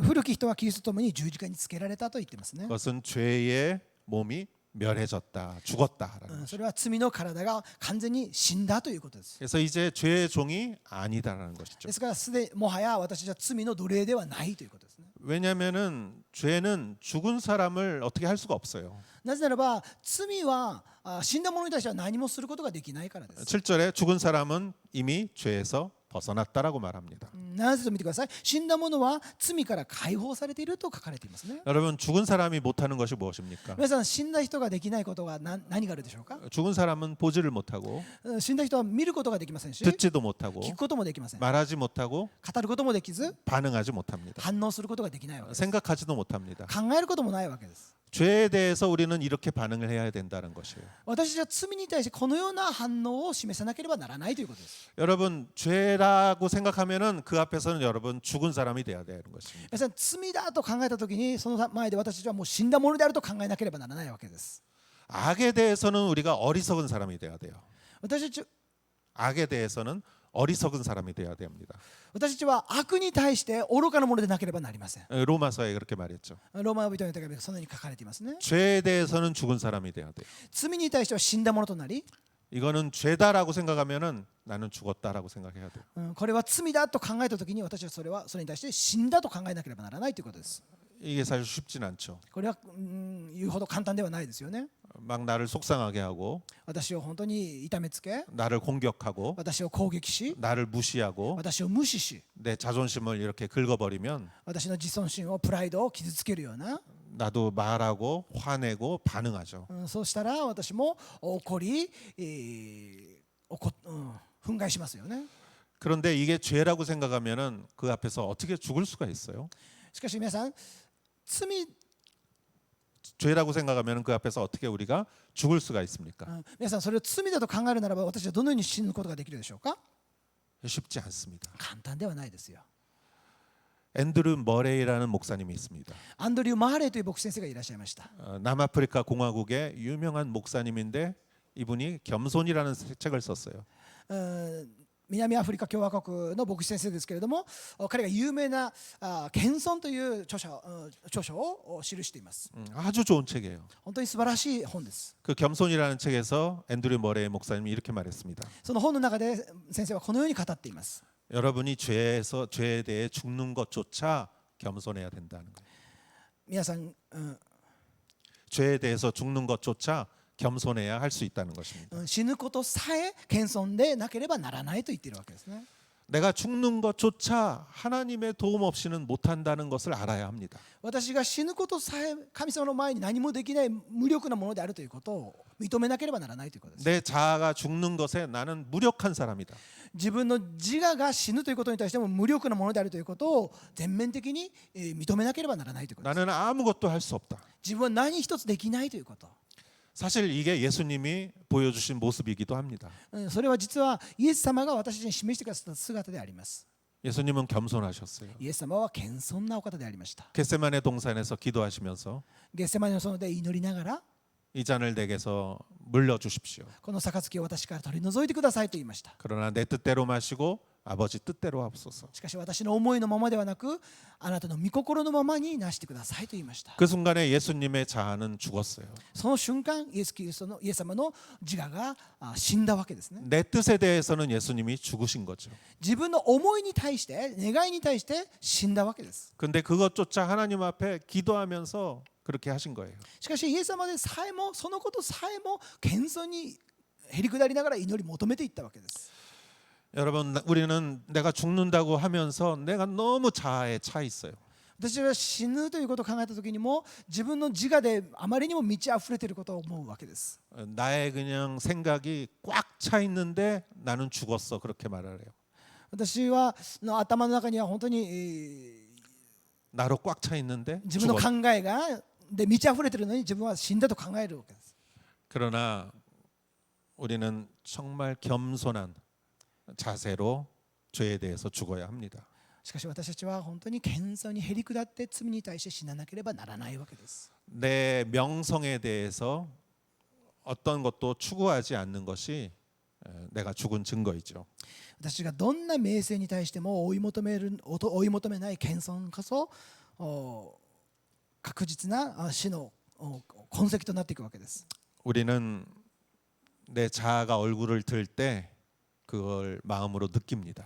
古き人はキリストと共に十字架につけられたと言ってますね。 그것은 죄의 몸이 멸해졌다, 죽었다라는 それは罪の体が完全に死んだということです。 그래서 이제 죄의 종이 아니다라는 것이죠. ですからもはや私たちは罪の奴隷ではないということですね。 왜냐하면은 죄는 죽은 사람을 어떻게 할 수가 없어요. なぜならば罪は死んだ者に対しては何もすることができないからです。 7절에 죽은 사람은 이미 죄에서 벗어났다라고 말합니다. 7節を見てください。死んだ者は罪から解放されていると書かれていますね。 여러분 죽은 사람이 못하는 것이 무엇입니까? 皆さん死んだ人ができないことが何があるでしょうか。 죽은 사람은 보지를 못하고 死んだ人は見ることができませんし 듣지도 못하고 聞くこともできません。 말하지 못하고 語ることもできず 반응하지 못합니다. 反応することができないわけです。 생각하지도 못합니다. 考えることもないわけです。 죄에 대해서 우리는 이렇게 반응을 해야 된다는 것이에요. 私たちは罪に対してこのような反応を示さなければならないということです。 여러분 죄라고 생각하면은 그 앞에서는 여러분 죽은 사람이 돼야 되는 것입니다. 皆さん罪だと考えたときにその前で私たちはもう死んだものであると考えなければならないわけです。 악에 대해서는 우리가 어리석은 사람이 돼야 돼요. 私たち 악에 대해서는 어리석은 사람이 돼야 됩니다. 私たちは悪に対して愚かなものでなければなりません。 로마서에 그렇게 말했죠. ローマ人の手紙そのように書かれていますね。 죄에 대해서는 죽은 사람이 돼야 돼요. 罪に対しては死んだものとなり、 이거는 죄다라고 생각하면은 나는 죽었다라고 생각해야 돼요. これは罪だと考えたときに私はそれに対して死んだと考えなければならないということです。 이게 사실 쉽진 않죠. これは言うほど簡単ではないですよね。막 나를 속상하게 하고 私を本当に痛めつけ、 나를 공격하고 私を攻撃し、 나를 무시하고 私を無視し、 내 자존심을 이렇게 긁어버리면 私の自尊心をプライドを傷つけるような、 나도 말하고 화내고 반응하죠. そうしたら私も怒り、憤慨しますよね。 그런데 이게 죄라고 생각하면은 그 앞에서 어떻게 죽을 수가 있어요? しかし皆さん、罪、 죄라고 생각하면은 그 앞에서 어떻게 우리가 죽을 수가 있습니까? 皆さんそれを罪だと考えるならば、私はどのように死ぬことができるでしょうか。 쉽지 않습니다. 簡単ではないですよ。 앤드루 머레이라는 목사님이 있습니다. アンドリュー・マーレーという牧師先生がいらっしゃいました。 남아프리카 공화국의 유명한 목사님인데 이분이 겸손이라는 책을 썼어요. 南アフリカ共和国の牧師先生ですけれども、彼が有名な謙遜という著書を記しています。 아주 좋은 책이에요. 本当に素晴らしい本です。 그 겸손이라는 책에서 앤드류 머레이 목사님이 이렇게 말했습니다. その本の中で先生はこのように語っています。 여러분이 죄에 대해 죽는 것조차 겸손해야 된다는 거예요. 皆さん、 죄에 대해서 죽는 것조차 겸손해야 할 수 있다는 것입니다. 死ぬことさえ謙遜でなければならないと言っているわけですね。 내가 죽는 것조차 하나님의 도움 없이는 못한다는 것을 알아야 합니다. 私が死ぬことさえ神様の前に何もできない無力なものであるということを認めなければならないということです。 내 자아가 죽는 것에 나는 무력한 사람이다. 自分の自我が死ぬということに対しても無力なものであるということを全面的に認めなければならないということです。 나는 아무것도 할 수 없다. 自分は何一つできないということ。 사실 이게 예수님이 보여주신 모습이기도 합니다. それは実はイエス様が私たちに示してくださった姿であります。 예수님은 겸손하셨어요. イエス様は謙遜なお方でありました。 겟세마네 동산에서 기도하시면서 ゲッセマネの園で祈りながら、 이 잔을 내게서 물려 주십시오. この杯を私から取り除いてくださいと言いました。 그러나 내 뜻대로 마시고 아버지 뜻대로 하옵소서. しかし私の思いのままではなく、あなたの御心のままになしてくださいと言いました。 그 순간에 예수님의 자아는 죽었어요. その瞬間、イエス様の自我が死んだわけですね。 내 뜻에 대해서는 예수님이 죽으신 거죠. 自分の思いに対して、願いに対して死んだわけです。 근데 그것조차 하나님 앞에 기도하면서 그렇게 하신 거예요. しかしイエス様でさえも、そのことさえも謙遜にへりくだりながら祈り求めていったわけです。 여러분, 우리는 내가 죽는다고 하면서 내가 너무 자아에 차 있어요. 私は死ぬということを考えた時にも、自分の自我であまりにも満ち溢れていることを思うわけです。 나의 그냥 생각이 꽉 차 있는데 나는 죽었어. 그렇게 말을 해요. 私は頭の中には本当に、 나로 꽉 차 있는데 自分の 죽었어. 考えがで満ち溢れているのに自分は死んだと考えるわけです。 그러나 우리는 정말 겸손한 자세로 죄에 대해서 죽어야 합니다. しかし私たちは本当に謙遜にへりくだって罪に対して死ななければならないわけです。 내 명성에 대해서 어떤 것도 추구하지 않는 것이 내가 죽은 증거이죠. 私がどんな名声に対しても追い求めない謙遜こそ確実な死の痕跡となっていくわけです。 우리는 내 자아가 얼굴을 들 때 그걸 마음으로 느낍니다.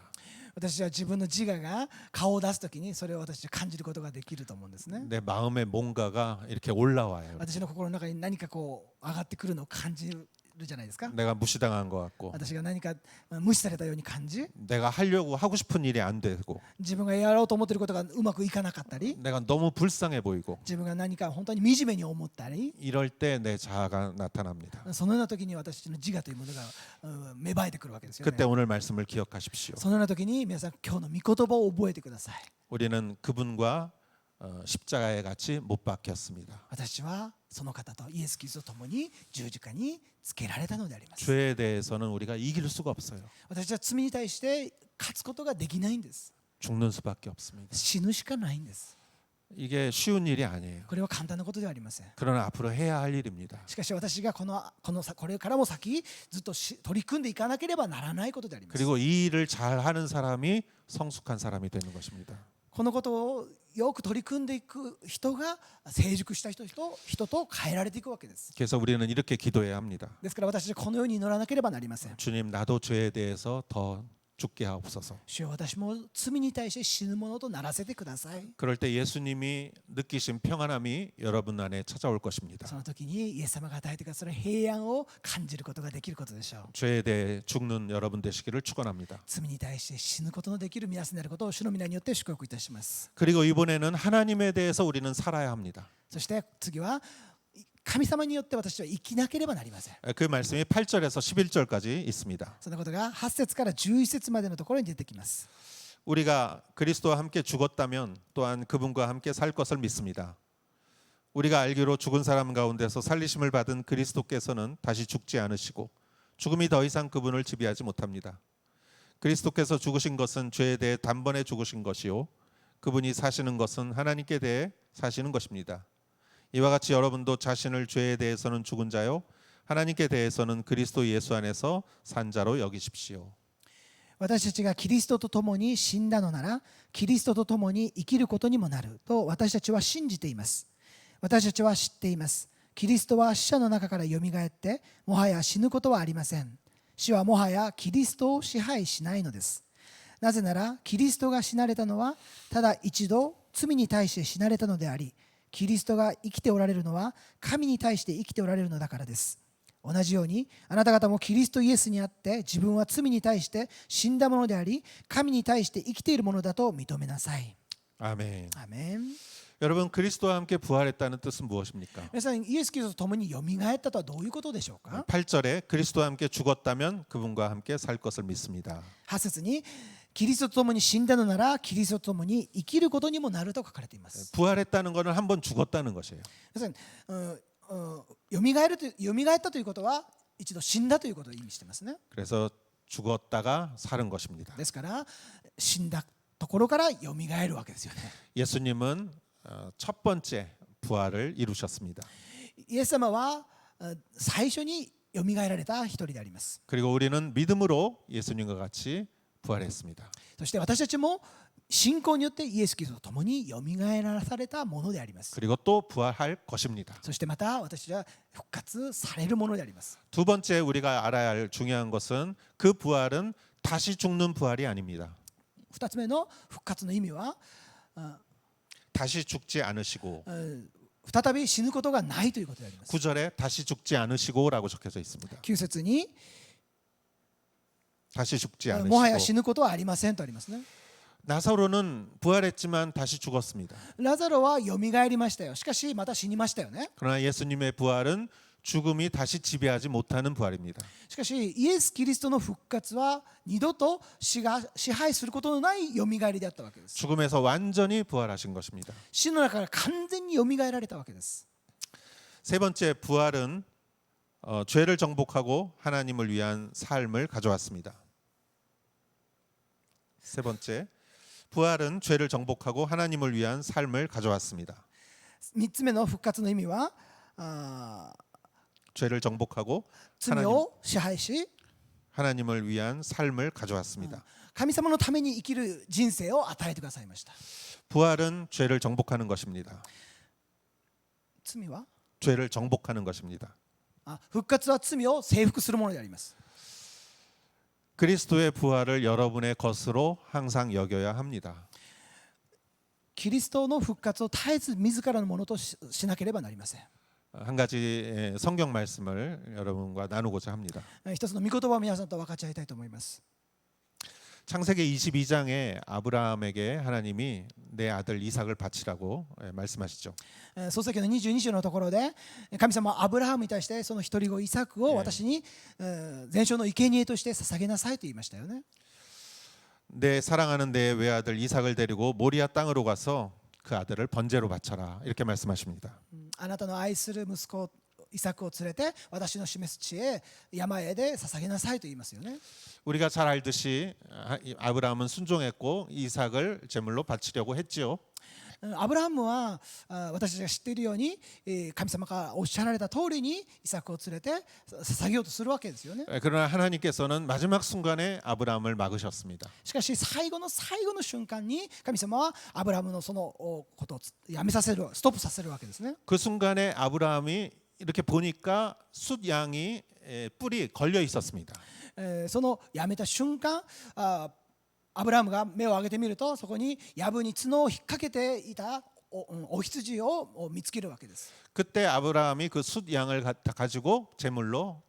私は自分の自我が顔を出すときにそれを私は感じることができると思うんですね。 내 마음에 뭔가가 이렇게 올라와요. 私の心の中に何かこう上がってくるのを感じるじゃないですか。 내가 무시당한 것 같고 私が何か無視されたように感じ、 내가 하려고 하고 싶은 일이 안 되고 自分がやろうと思っていることがうまくいかなかったり、 내가 너무 불쌍해 보이고 自分が何か本当に惨めに思ったり、 이럴 때 내 자아가 나타납니다. そのような時に私たちの自我というものが芽生えてくるわけですよね。 그때 오늘 말씀을 기억하십시오. そのような時に皆さん今日の御言葉を覚えてください。 우리는 그분과 십자가에 같이 못 박혔습니다. 私はその方とイエス・キリストと共に十字架につけられたのであります。 죄에 대해서는 우리가 이길 수가 없어요. 私は罪に対して勝つことができないんです。 죽는 수밖에 없습니다. 死ぬしかないんです。 이게 쉬운 일이 아니에요. これは簡単なことではありません。 그러나 앞으로 해야 할 일입니다. しかし私がこれからも先ずっと取り組んでいかなければならないことであります。 그리고 이 일을 잘 하는 사람이 성숙한 사람이 되는 것입니다. このことをよく取り組んでいく人が成熟した人と変えられていくわけです。 그래서 우리는 이렇게 기도해야 합니다. ですから私はこのように祈らなければなりません。 주님, 나도 죄에 대해서 더 죽게 하옵소서. 主よ、私も罪に対して死ぬものとならせてください。 그럴 때 예수님이 느끼신 평안함이 여러분 안에 찾아올 것입니다. その時にイエス様が与えてくださる平安を感じることができることでしょう。 죄에 대해 죽는 여러분 되시기를 축원합니다. 罪に対して死ぬことのできる皆さんであることを主の皆によって祝福いたします。 그리고 이번에는 하나님에 대해서 우리는 살아야 합니다. そして次は神様によって私は生きなければなりません。 그 말씀이 8절에서 11절까지 있습니다. そのことが8節から11節までのところに出てきます。 우리가 그리스도와 함께 죽었다면 또한 그분과 함께 살 것을 믿습니다. 우리가 알기로 죽은 사람 가운데서 살리심을 받은 그리스도께서는 다시 죽지 않으시고 죽음이 더 이상 그분을 지배하지 못합니다. 그리스도께서 죽으신 것은 죄에 대해 단번에 죽으신 것이요 그분이 사시는 것은 하나님께 대해 사시는 것입니다. 이와 같이 여러분도 자신을 죄에 대해서는 죽은 자요 하나님께 대해서는 그리스도 예수 안에서 산 자로 여기십시오. 私たちがキリストと共に死んだのならキリストと共に生きることにもなると私たちは信じています。私たちは知っています。キリストは死者の中からよみがえってもはや死ぬことはありません。死はもはやキリストを支配しないのです。なぜならキリストが死なれたのはただ一度罪に対して死なれたのでありキリストが生きておられるのは神に対して生きておられるのだからです。同じようにあなた方もキリストイエスにあって自分は罪に対して死んだものであり神に対して生きているものだと認めなさい。 아멘. アーメン。 여러분 그리스도와 함께 부활했다는 뜻은 무엇입니까? 皆さんイエス・キリストと共によみがえったとはどういうことでしょうか。 8절에 그리스도와 함께 죽었다면 그분과 함께 살 것을 믿습니다. 8節にキリストと共に死んだのならキリストと共に生きることにもなると書かれています。 부활했다는 것은 한 번 죽었다는 것이에요. 皆さんよみがえったということは一度死んだということを意味していますね。 그래서 죽었다가 사는 것입니다. ですから死んだところからよみがえるわけですよね。 예수님은 첫 번째 부활을 이루셨습니다. イエス様は最初によみがえられた一人であります。 그리고 우리는 믿음으로 예수님과 같이 부활했습니다. そして私たちも信仰によってイエス・キリストと共によみがえらされたものであります。 그리고 또 부활할 것입니다. そしてまた私たちは復活されるものであります。 두 번째 우리가 알아야 할 중요한 것은 그 부활은 다시 죽는 부활이 아닙니다. 二つ目の復活の意味は 다시 죽지 않으시고 再び死ぬことがないということであります。 9절에 다시 죽지 않으시고라고 적혀져 있습니다. 9節に 다시 죽지 もはや死 않으시고 ぬことはありませんとありますね。 나사로는 부활했지만 다시 죽었습니다. ラザロはよみがえりましたよ。しかしまた死にましたよね。 그러나 예수님의 부활은 죽음이 다시 지배하지 못하는 부활입니다. しかしイエス・キリストの復活は二度と死が支配することのないよみがえりであったわけです。 죽음에서 완전히 부활하신 것입니다. 死の中から完全によみがえられたわけです。 세 번째 부활은 죄를 정복하고 하나님을 위한 삶을 가져왔습니다. 세 번째 부활은 죄를 정복하고 하나님을 위한 삶을 가져왔습니다. 3つ目の復活の意味は 죄를 정복하고 罪を支配し 하나님을 위한 삶을 가져왔습니다. 神様のために生きる人生を与えてくださいました。 부활은 죄를 정복하는 것입니다. 罪は 죄를 정복하는 것입니다. 復活は罪を征服するものであります。 그리스도의 부활을 여러분의 것으로 항상 여겨야 합니다. キリストの復活を絶えず自らのものとしなければなりません。 한 가지 성경 말씀을 여러분과 나누고자 합니다. 一つの御言葉を皆さんと分かち合いたいと思います。 창세기 22장에 아브라함에게 하나님이 내 아들 이삭을 바치라고 말씀하시죠. 創世記の22章のところで神様はアブラハムに対してその一人子イサクを私に全焼の生贄として捧げなさいと言いましたよね。 내 사랑하는 내 외아들 이삭을 데리고 모리아 땅으로 가서 그 아들을 번제로 바쳐라 이렇게 말씀하십니다. あなたの愛する息子イサクを連れて私の示す地へ山へで捧げなさいと言いますよね。 우리가 잘 알듯이 아브라함은 순종했고 이삭을 제물로 바치려고 했지요. アブラハムは私たちが知っているように神様からおっしゃられた通りにイサクを連れて捧げようとするわけですよね。 그러나 하나님께서는 마지막 순간에 아브라함을 막으셨습니다. しかし最後の瞬間に神様はアブラハムのそのことをやめさせるストップさせるわけですね。 그 순간에 아브라함이 이렇게 보니까 숫양이 뿔이 걸려 있었습니다. そのやめた瞬間、アブラハムが目を上げてみると、そこに藪に角を引っ掛けていたお羊を見つけるわけです。 그때 아브라함이 그 숫양을 가지고 제물로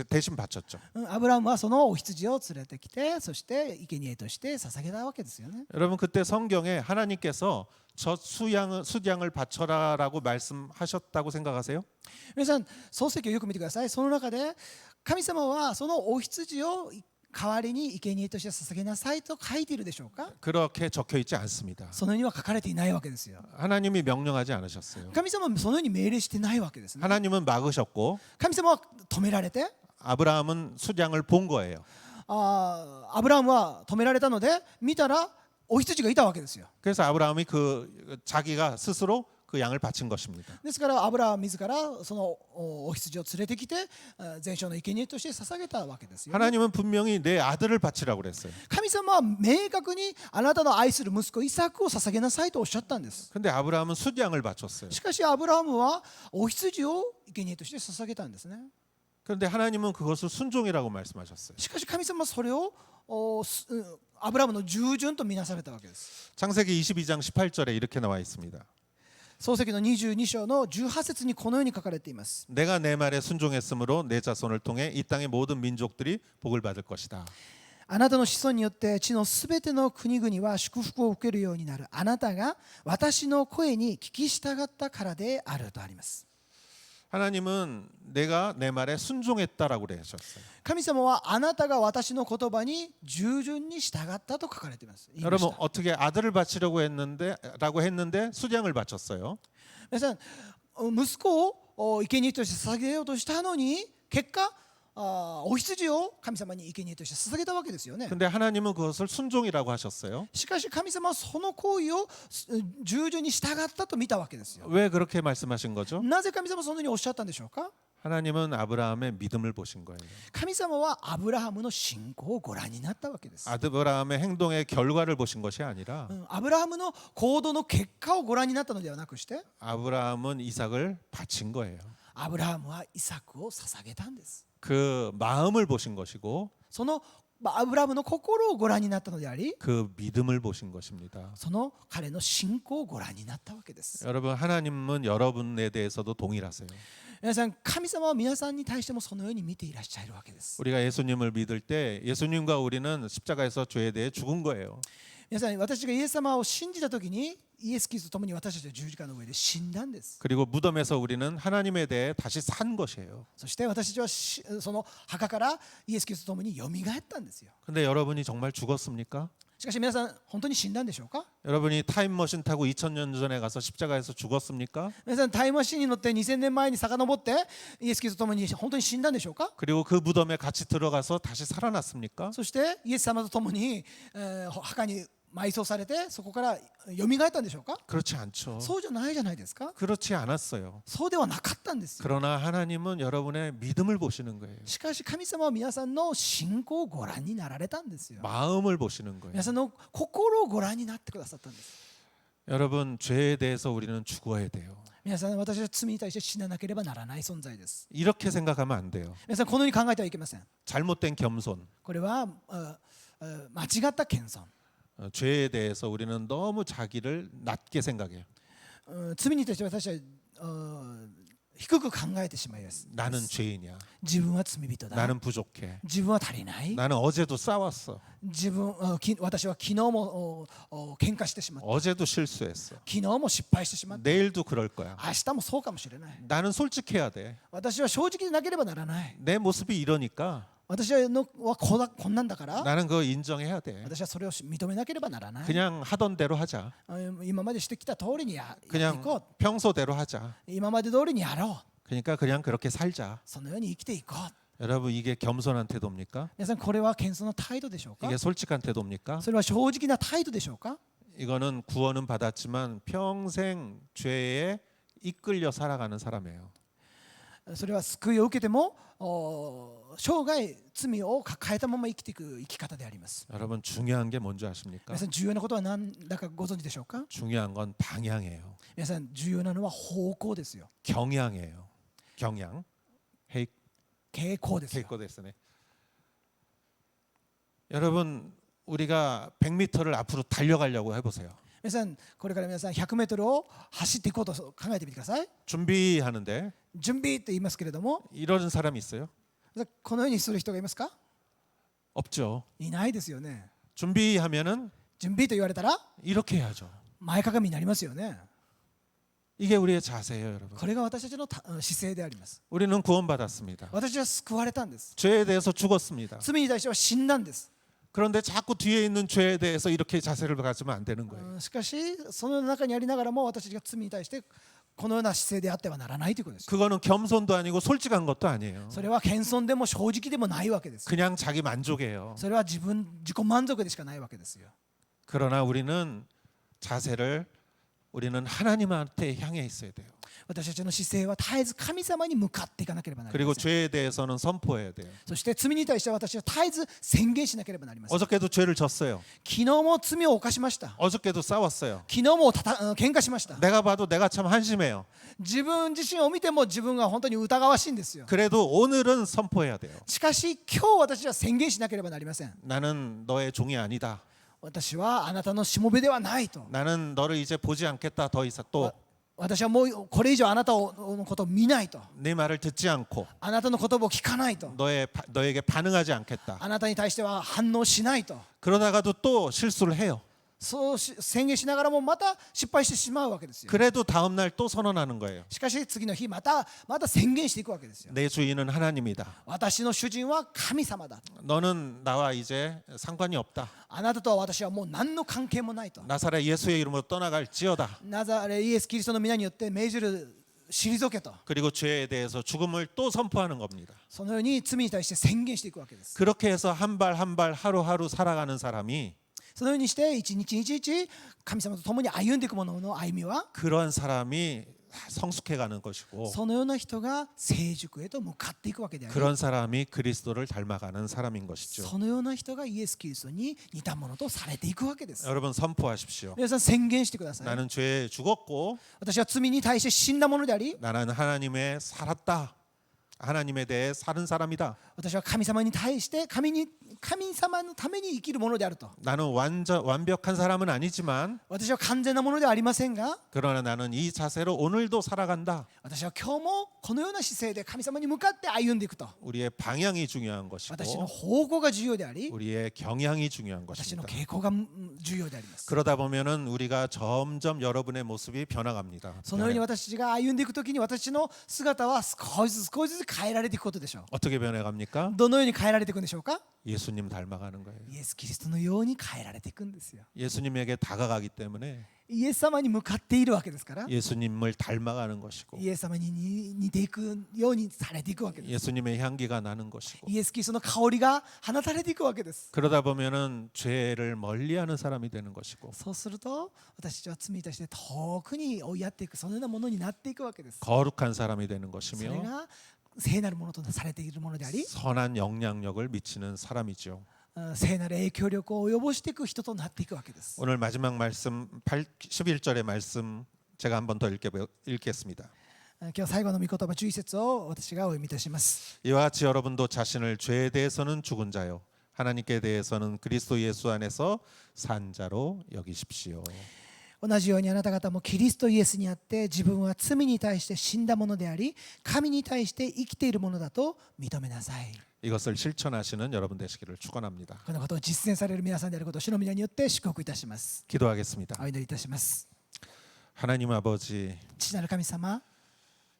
대신 바쳤죠. アブラハムはそのお羊を連れてきて、そして生贄として捧げたわけですよね。 여러분 그때 성경에 하나님께서 저 숫양을 바쳐라라고 말씀하셨다고 생각하세요? 皆さん、創世記をよく見てください。その中で神様はそのお羊を代わりに生贄として捧げなさいと書いているでしょうか？ 그렇게 적혀 있지 않습니다. そのようには書かれていないわけですよ。 하나님이 명령하지 않으셨어요. 神様はそのように命令してないわけですね。 하나님은 막으셨고 神様は止められて、 아브라함은 숫양을 본 거예요. アブラハムは止められたので見たらお羊がいたわけですよ。 그래서 아브라함이 자기가 스스로 그 양을 바친 것입니다. ですからアブラハム自らそのお羊を連れてきて全焼の生贄として捧げたわけですよね。 하나님은 분명히 내 아들을 바치라고 그랬어요. 神様は明確にあなたの愛する息子イサクを捧げなさいとおっしゃったんです。 근데 아브라함은 숫양을 바쳤어요. しかしアブラハムはお羊を生贄として捧げたんですね。 그런데 하나님은 그것을 순종이라고 말씀하셨어요. しかし神様はそれをアブラハムの従順とみなされたわけです。 창세기 22장 18절에 이렇게 나와 있습니다. 創世記の22章の18節にこのように書かれています。 내가 내 말에 순종했으므로 내 자손을 통해 이 땅의 모든 민족들이 복을 받을 것이다. あなたの子孫によって地のすべての国々は祝福を受けるようになる。あなたが私の声に聞き従ったからであるとあります。 하나님은 내가 내 말에 순종했다라고 그러셨어요. 神様はあなたが私の言葉に従順に従ったと書かれています。言いまし 여러분 た。 어떻게 아들을 바치려고 했는데 숫양을 바쳤어요. 皆さん、息子を生贄として捧げようとしたのに結果お羊を神様に生贄として捧げたわけですよね。 근데 하나님은 그것을 순종이라고 하셨어요. しかし神様はその行為を従順に従ったと見たわけですよ。 왜 그렇게 말씀하신 거죠? なぜ神様はそのようにおっしゃったんでしょうか？ 하나님은 아브라함의 믿음을 보신 거예요. 神様はアブラハムの信仰をご覧になったわけです。 아브라함의 행동의 결과를 보신 것이 아니라 アブラハムの行動の結果をご覧になったのではなくして、 아브라함은 이삭을 바친 거예요. アブラハムはイサクを捧げたんです。 그 마음을 보신 것이고 そのアブラハムの心をご覧になったのであり、 그 믿음을 보신 것입니다. その彼の信仰をご覧になったわけです。 여러분 하나님은 여러분에 대해서도 동일하세요. 皆さん、神様は皆さんに対してもそのように見ていらっしゃるわけです。 우리가 예수님을 믿을 때 예수님과 우리는 십자가에서 죄에 대해 죽은 거예요. 皆さん、私がイエス様を信じたときにイエス・キリストと共に私たちは十字架の上で死んだんです。 그리고 무덤에서 우리는 하나님에 대해 다시 산 것이에요. そして私たちはその墓からイエス・キリストと共によみがえったんですよ。 근데 여러분이 정말 죽었습니까? しかし皆さん、本当に死んだんでしょうか？ 여러분이 타임머신 타고 2000년 전에 가서 십자가에서 죽었습니까? 皆さん、タイムマシンに乗って2000年前に遡ってイエス・キリストと共に本当に死んだんでしょうか？ 그리고 그 무덤에 같이 들어가서 다시 살아났습니까? そしてイエス様と共に、墓に埋葬されてそこからよみがえったんでしょうか？ 그렇지 않죠. そうじゃないじゃないですか？ 그렇지 않았어요. そうではなかったんですよ。 그러나 하나님은 여러분의 믿음을 보시는 거예요. しかし神様は皆さんの信仰をご覧になられたんですよ。 마음을 보시는 거예요. 皆さんの心をご覧になってくださったんです。 여러분 죄에 대해서 우리는 죽어야 돼요. 皆さん、私は罪に対して死ななければならない存在です。 이렇게 생각하면 안 돼요. 皆さん、このように考えてはいけません。 잘못된 겸손. これは間違った謙遜。 죄에 대해서 우리는 너무 자기를 낮게 생각해요. 罪に対して私は低く考えてしまいます。 나는 죄인이야. 自分は罪人だ。 나는 부족해. 自分は足りない。 나는 어제도 싸웠어. 私は昨日も喧嘩してしまった。 어제도 실수했어. 昨日も失敗してしまった。 내일도 그럴 거야. 明日もそうかもしれない。 나는 솔직해야 돼. 私は正直でなければならない。 내 모습이 이러니까 私はこんなんだから 나는 그거 인정해야 돼. 私はそれを認めなければならない。 그냥 하던 대로 하자. 今までしてきた通りにやってい 그냥 こう。 평소대로 하자. 今まで通りにやろう。 그러니까 그냥 그렇게 살자. そのように生きていこう。 여러분 이게 겸손한 태도입니까? 皆さん、これは謙遜の態度でしょうか？ 이게 솔직한 태도입니까? それは正直な態度でしょうか？ 이거는 구원은 받았지만 평생 죄에 이끌려 살아가는 사람이에요. それは救いを受けても生涯罪を抱えたまま生きていく生き方であります。 여러분 중요한 게 뭔지 아십니까? 皆さん、重要なことは何だかご存知でしょうか？ 중요한 건 방향이에요. 皆さん、重要なのは方向ですよ。 경향이에요. 경향, 헤이 傾向ですよ。 케이코 됐네. 여러분 우리가 100m를 앞으로 달려가려고 해보세요. 皆さんこれから皆さん100メートルを走っていこうと考えてみてください。 준비하는데 準備って言いますけれども、 이런 사람이 있어요? このようにする人がいますか？ 없죠. いないですよね。 준비하면은 準備と言われたら 이렇게 해야죠. 前かがみになりますよね。 이게 우리의 자세예요, 여러분. これが私たちの姿勢であります。 우리는 구원받았습니다. 私は救われたんです。 죄에 대해서 죽었습니다. 罪に対しては死んだんです。 그런데 자꾸 뒤에 있는 죄에 대해서 이렇게 자세를 가지면 안 되는 거예요. しかしその中にありながらも私たちが罪に対してこのような姿勢であってはならないということです。 그거는 겸손도 아니고 솔직한 것도 아니에요. それは謙遜でも正直でもないわけです。 그냥 자기 만족이에요. それは自己満足でしかないわけですよ。 그러나 우리는 자세를 우리는 하나님한테 향해 있어야 돼요. 私たちの姿勢は絶えず神様に向かっていかなければなりま 그리고 せん。 죄에 대해서는 선포해야 돼요. そして罪に対しては私は絶えず宣言しなければなりません。 어저께도 죄를 졌어요. 昨日も罪を犯しました。 어저께도 싸웠어요. 昨日も喧嘩しました。 내가 봐도 내가 참 한심해요. 自分自身を見ても自分が本当に疑わしいんですよ。 그래도 오늘은 선포해야 돼요. しかし今日私は宣言しなければなりません。 나는 너의 종이 아니다. 私はあなたのしもべではないと。 나는 너를 이제 보지 않겠다. 더 이상 또 私はもうこれ以上あなたのことを見ないと。 네 말을 듣지 않고 あなたの言葉を聞かないと。 너에게 반응하지 않겠다. あなたに対しては反応しないと。 그러다가도 또 실수를 해요. そう宣言しながらもまた失敗してしまうわけですよ。 그래도 다음 날 또 선언하는 거예요. しかし次の日また宣言していくわけですよ。 내 주인은 하나님이다. 私の主人は神様だ。 너는 나와 이제 상관이 없다. あなたとは私はもう何の関係もないと。 나사렛 예수의 이름으로 떠나갈지어다. ナザレイエスキリストの皆によって命じる退けと。 그리고 죄에 대해서 죽음을 또 선포하는 겁니다. そのように罪に対して宣言していくわけです。 그렇게 해서 한 발 한 발 하루하루 살아가는 사람이 そのようにして一日一日神様と共に歩んでいく者の歩みは 그런 사람이 성숙해가는 것이고 そのような人が成熟へと向かっていくわけであり 그런 사람이 그리스도를 닮아가는 사람인 것이죠. そのような人がイエス・キリストに似たものとされていくわけです。 여러분 선포하십시오. 皆さん宣言してください。 나는 죄에 죽었고 私は罪に対して死んだものであり 나는 하나님의 살았다. 하나님에 대해 사는 사람이다. 私は神様に対して神様のために生きるものであると。 나는 완벽한 사람은 아니지만 私は完全なものではありませんが 그러나 나는 이 자세로 오늘도 살아간다. 私は今日もこのような姿勢で神様に向かって歩んでいくと。 우리의 방향이 중요한 것이고 私の方向が重要であり 우리의 경향이 중요한 私の 것입니다. 傾向が重要であります。 그러다 보면은 우리가 점점 여러분의 모습이 변화갑니다. そのように私たちが歩んでいくときに私の姿は少しずつ変えられていくことでしょう。 어떻게 변해갑니까? どのように変えられていくんでしょうか。 예수님 닮아가는 거예요. イエス・キリストのように変えられていくんですよ。 예수님에게 다가가기 때문에 イエス様に向かっているわけですから、 예수님을 닮아가는 것이고 イエス様に似ていくようにされていくわけです。 예수님의 향기가 나는 것이고 イエス・キリストの香りが放たれていくわけです。 그러다 보면은 죄를 멀리하는 사람이 되는 것이고 そうすると私たちは罪に対して遠くに追いやっていくそのようなものになっていくわけです。 거룩한 사람이 되는 それ 것이며 が聖なるものとされているものであり、 선한 영향력을 미치는 사람이죠. 聖なる影響力を及ぼしていく人となっていくわけです。 오늘 마지막 말씀 11절의 말씀 제가 한 번 더 읽겠습니다. 今日最後の御言葉11節を私がお読みいたします。 이와 같이 여러분도 자신을 죄에 대해서는 죽은 자요 하나님께 대해서는 그리스도 예수 안에서 산 자로 여기십시오. 同じようにあなた方もキリストイエスにあって自分は罪に対して死んだものであり神に対して生きているものだと認めなさい。 이것을 실천하시는 여러분 되시기를 축원합니다. このことを実践される皆さんであることを主の皆によって祝福いたします。 기도하겠습니다. お祈りいたします。 하나님 아버지, 父なる神様、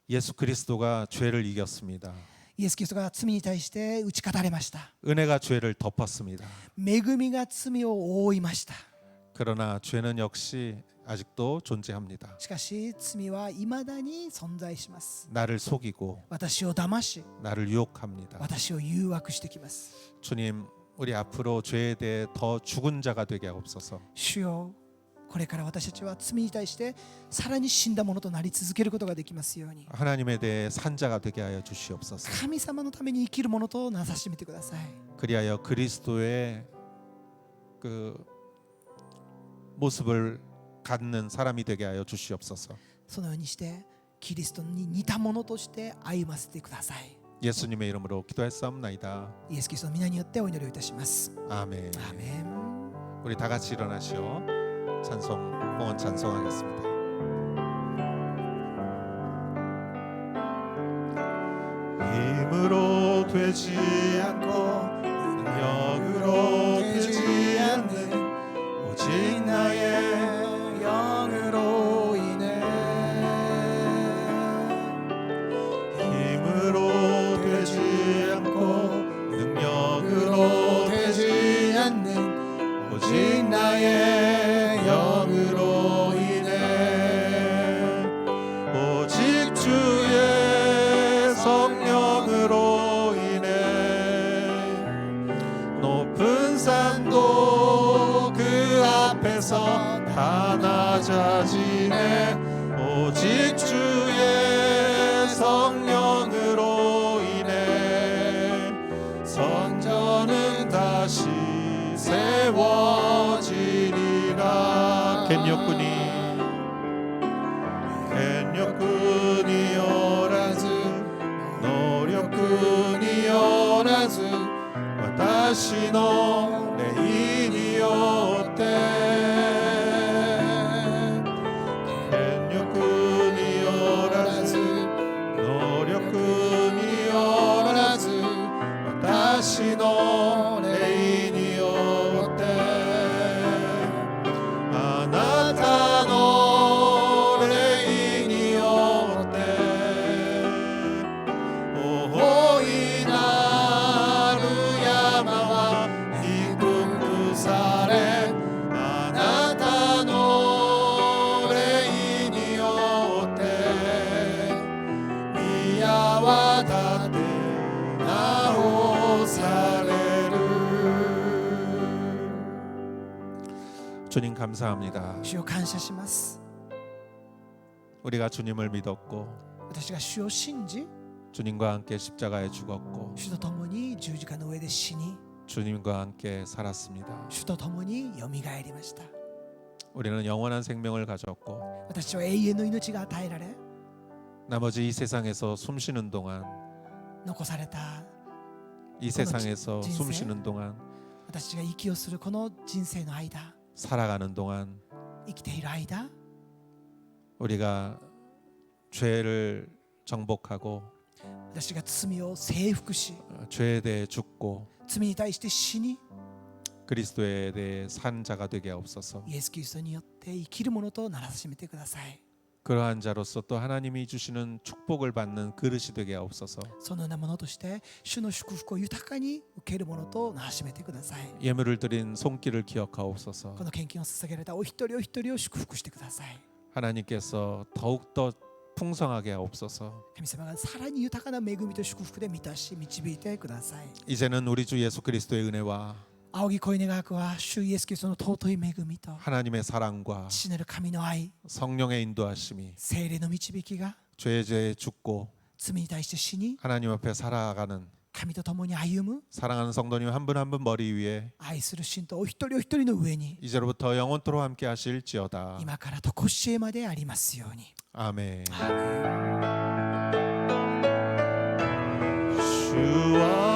예수 그리스도가 죄를 이겼습니다. イエス・キリストが罪に対して打ち勝たれました。 은혜가 죄를 덮었습니다. 恵みが罪を覆いました。 그러나 죄는 역시 아직도 존재합니다. しかし罪は未だに存在します。 나를 속이고 私を騙し、 나를 유혹합니다. 私を誘惑してきます。 주님, 우리 앞으로 죄에 대해 더 죽은 자가 되게 하옵소서. 主よ、これから私たちは罪に対してさらに死んだものとなり続けることができますように。 하나님에 대해 산 자가 되게 하여 주시옵소서. 神様のために生きるものとなさしめてください。 그리하여 그리스도의 그 모습을 갖는 사람이 되게 하여 주시옵소서. そのようにしてキリストに似たものとして歩ませてください。 예수님의 이름으로 기도했사옵나이다. イエス・キリストの皆によってお祈りをいたします。 아멘. アーメン。 우리 다 같이 일어나시오. 찬송 봉헌 찬송하겠습니다. 힘으로 되지 않고 능력으로 되지 않는 오직 나의 영으로 인해 힘으로 되지 않고 능력으로 되지 않는 오직 나의 영으로 인해 오직 주의 성령으로 인해 높은 산도 그 앞에서 다 낮아지네 오직 주의 성령으로 인해 선전은 다시 세워지리라 겐욕군이 겐욕군이 노력군이 오라즈 다시 너 레인이었대 겐욕군이 오라즈 노력군이 오라즈 다시 너 레인이었대 아나타 너 레인이었대 오호이 나루야마와 이국부사레 아나타 너 레인이었대 미야와 다테 나오사레루 주님 감사합니다. 主を感謝します。 우리가 주님을 믿었고 私が主を信じ、 주님과 함께 십자가에 죽었고 主と共に十字架の上で死に、 주님과 함께 살았습니다. 主と共によみがえりました。 우리는 영원한 생명을 가졌고 私は永遠の命が与えられ、 나머지 이 세상에서 숨쉬는 동안 残された 이 세상에서 진세? 숨쉬는 동안 私が息をするこの人生の間、 살아가는 동안 生きている間、 우리가 죄를 정복하고 私が罪を征服し、 죄에 대해 죽고 罪に対して死に、 그리스도에 대해 산 자가 되게 없어서 イエス・キリストによって生きるものとならしめてください。 그러한 자로서 또 하나님이 주시는 축복을 받는 그릇이 되게 없어서 そのようなものとして主の祝福を豊かに受けるものとならしめてください。 예물을 드린 손길을 기억하옵소서 この献金を捧げられたお一人お一人を祝福してください。 하나님께서 더욱더 풍성하게 하옵소서 神様がさらに豊かな恵みと祝福で満たし導いてください。 이제는 우리 주 예수 그리스도의 은혜와 仰ぎ恋願わくは主イエス・キリストの尊い恵みと 하나님의 사랑과 父なる神の愛、 성령의 인도하심이 聖霊の導きが 죄에 대해 죽고 罪に対して死に 하나님 앞에 살아가는 神と共に歩む 사랑하는 성도님 한 분 한 분 머리 위에 愛する信徒お一人お一人の上に 이제로부터 영원토록 함께 하실지어다. 今からとこしえまでありますように。 아멘. 아멘. 주와